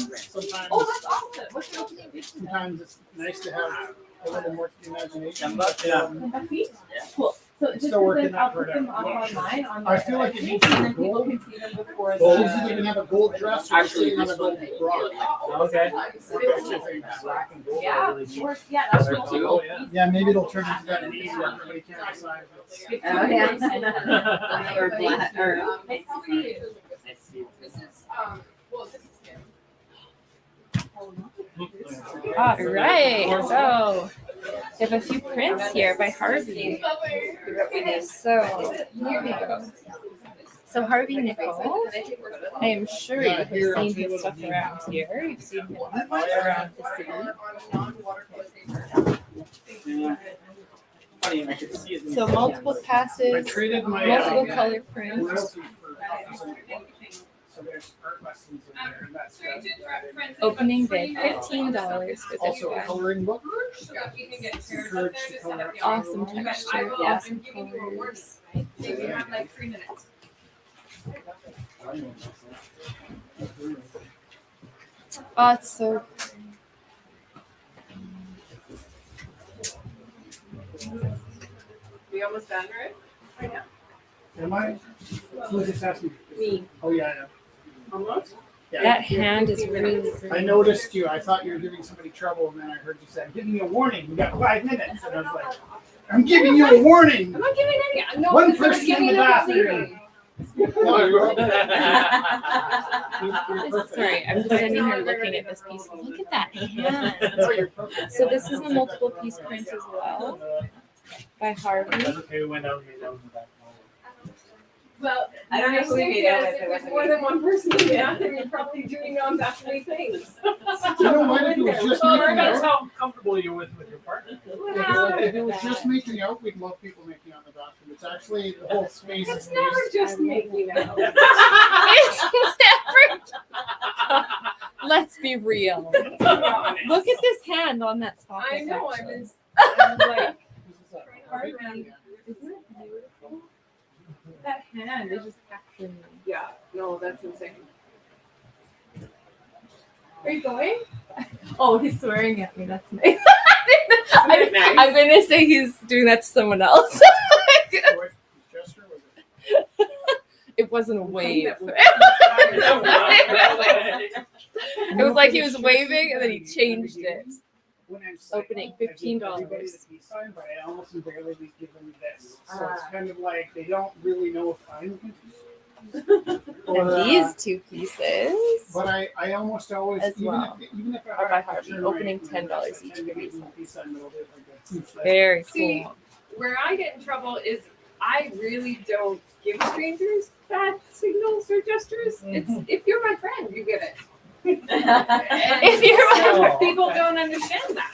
that's awesome. What's the opening? Sometimes it's nice to have a little more imagination. Cool. So just Still working then I'll that put part them out. up online on I feel like it needs to and be then people gold. can see them before She's the. either gonna have a gold dress or she's gonna have a gold bra. Okay. Yeah, of course. Yeah, that's cool too. Yeah, maybe it'll turn into that meme where everybody can't decide if it's. Oh, yeah. Or black, or. Nice to see you. This is, well, this is him. All right, so we have a few prints here by Harvey. So here we go. So Harvey Nickel, I am sure you have seen his stuff around here. You've seen him around the city. So multiple passes, multiple color prints. there's art lessons in there, and that's So to interrupt friends, Opening but bid, $15 for this also a one. coloring book. so that you can get pairs up Encouraged there to to set up color the Awesome office. But I texture, will, yes. I'm giving you a warning, right? So you have like 3 minutes. Oh, it's so We almost done, right? Am I? Who just asked me? Me. Oh, yeah, yeah. Almost? Yeah. that hand is really. I noticed you. I thought you were giving somebody trouble, and then I heard you say, "I'm giving you a warning. You got 5 minutes." And I was like, "I'm giving you a warning." I'm not giving any. No, One because I'm person in giving the them a bathroom. leeway. Sorry, I'm just standing here looking at this piece. Look at that hand. So this is a multiple piece print as well by Harvey. Well, I don't know who we made out with, If there's more than one person in the bathroom, you're probably doing non-bathroom things. You know what? If it was just making That's out, how comfortable you're with your partner. if it was just making out, we'd love people making out in the bathroom. It's actually the whole space. It's is never used. just making out. It's never. Let's be real. Look at this hand on that top. I know, I section. was like, Harvey, isn't it beautiful? That hand is just capturing me. yeah, no, that's insane. Are you going? Oh, he's swearing at me. That's nice. I'm gonna say he's doing that to someone else. It wasn't a wave. It was like he was waving and then he changed it. When I'm Opening I give $15. everybody the peace sign, but I almost invariably give them this. So it's kind of like they don't really know if I'm confused. And these two pieces But I almost always, as even well if even if I are by have to Harvey, turn opening right, $10 each I tend to for give these. them a peace sign, but I'll do it like this. Very See, cool. where I get in trouble is I really don't give strangers bad signals or gestures. It's if you're my friend, you get it. If you're Some my- people don't understand that.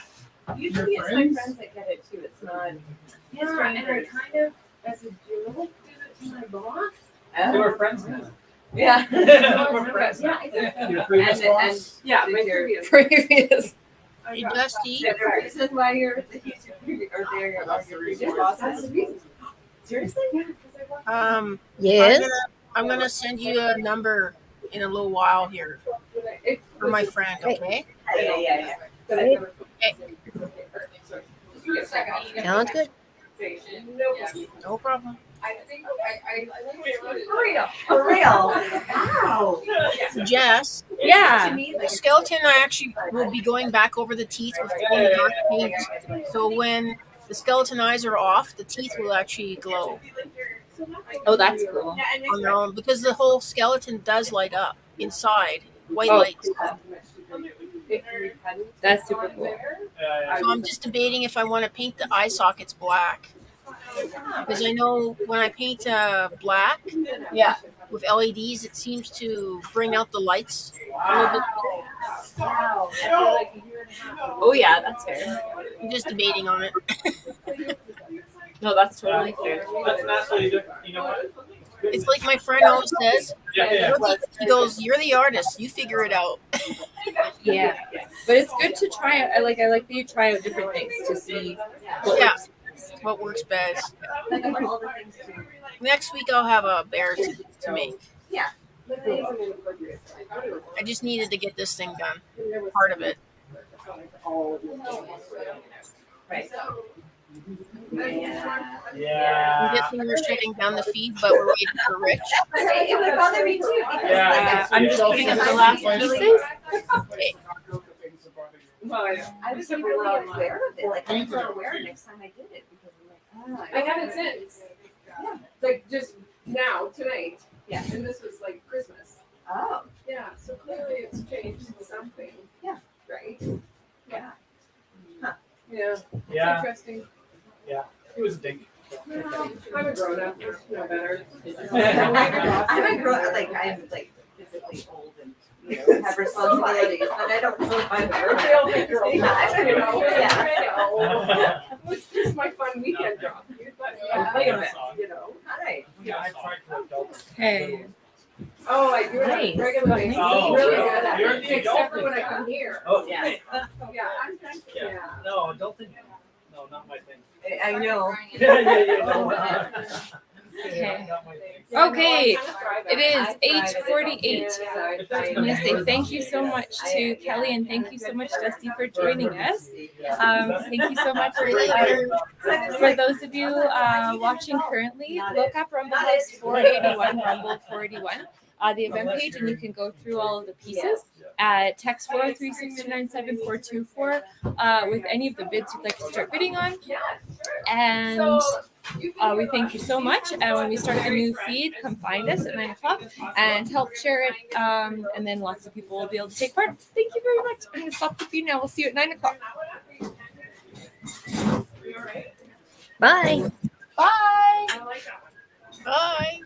Usually it's my friends that get it too. It's not. Yeah, and I kind of, as a joke, did it to my boss. They were friends now. Yeah. We're friends now. Yeah, exactly. Your previous And- boss? Yeah, my Did your- previous. Hey, Dusty. Is there a reason why you're he's your previous or they're your previous boss? That's the reason. Seriously? Yeah. Yes. I'm gonna send you a number in a little while here for my friend. Okay. Yeah. Great. Okay. Sounds good. No problem. I think I for real. For real? Wow. Jess, Yeah. the skeleton I actually will be going back over the teeth with glow dark paint. So when the skeleton eyes are off, the teeth will actually glow Oh, that's cool. on their own because the whole skeleton does light up inside. White Oh. light. That's super cool. So I'm just debating if I want to paint the eye sockets black. Because I know when I paint black Yeah. with LEDs, it seems to bring out the lights a little bit. Oh yeah, that's fair. I'm just debating on it. No, that's totally fair. That's naturally, you know what? It's like my friend always says. Yeah. He goes, "You're the artist. You figure it out." Yeah, but it's good to try out. I like that you try out different things to see what Yeah. works. What works best. Next week I'll have a bear to make. Yeah. I just needed to get this thing done. Part of it. Right. I'm guessing we're shutting down the feed, but we're waiting for Rich. It would bother me too. Because Yeah. I'm just putting up the last pieces. Okay. I was never really aware of it. Like I was aware next time I did it because I'm like, I haven't since. Yeah. Like just now, tonight. Yeah. And this was like Christmas. Oh. Yeah, so clearly it's changed something. Yeah. Right? Yeah. Yeah. Yeah. Interesting. Yeah. It was a dink. I'm a grown up, no better. I'm a grown like I'm like physically old and have responsibilities, but I don't know if I'm a grown They all think you're old. Yeah, I'm a grown up. I know. It was just my fun weekend job. But Yeah. wait a minute, you know. Hi. Yeah, I tried to adult. Hey. Oh, I do it Nice. regularly. Oh, Really yeah. good at You're it, the except for adult when I thing. come here. Oh, Yeah. yeah. Yeah, I'm trying to, yeah. No, adulting. No, not my thing. I know. Yeah. No, Okay. not my thing. Okay, it is 8:48. I'm going to say thank you so much to Kelly and thank you so much, Dusty, for joining us. Thank you so much for those of you watching currently. Look up Rumble House 481, Rumble 481, the event page, and you can go through all of the pieces. Text 403-629-7424 with any of the bids you'd like to start bidding on. And we thank you so much. And when we start the new feed, come find us at 9 o'clock and help share it. And then lots of people will be able to take part. Thank you very much. I'm going to stop the feed now. We'll see you at 9 o'clock. Bye. Bye. Bye.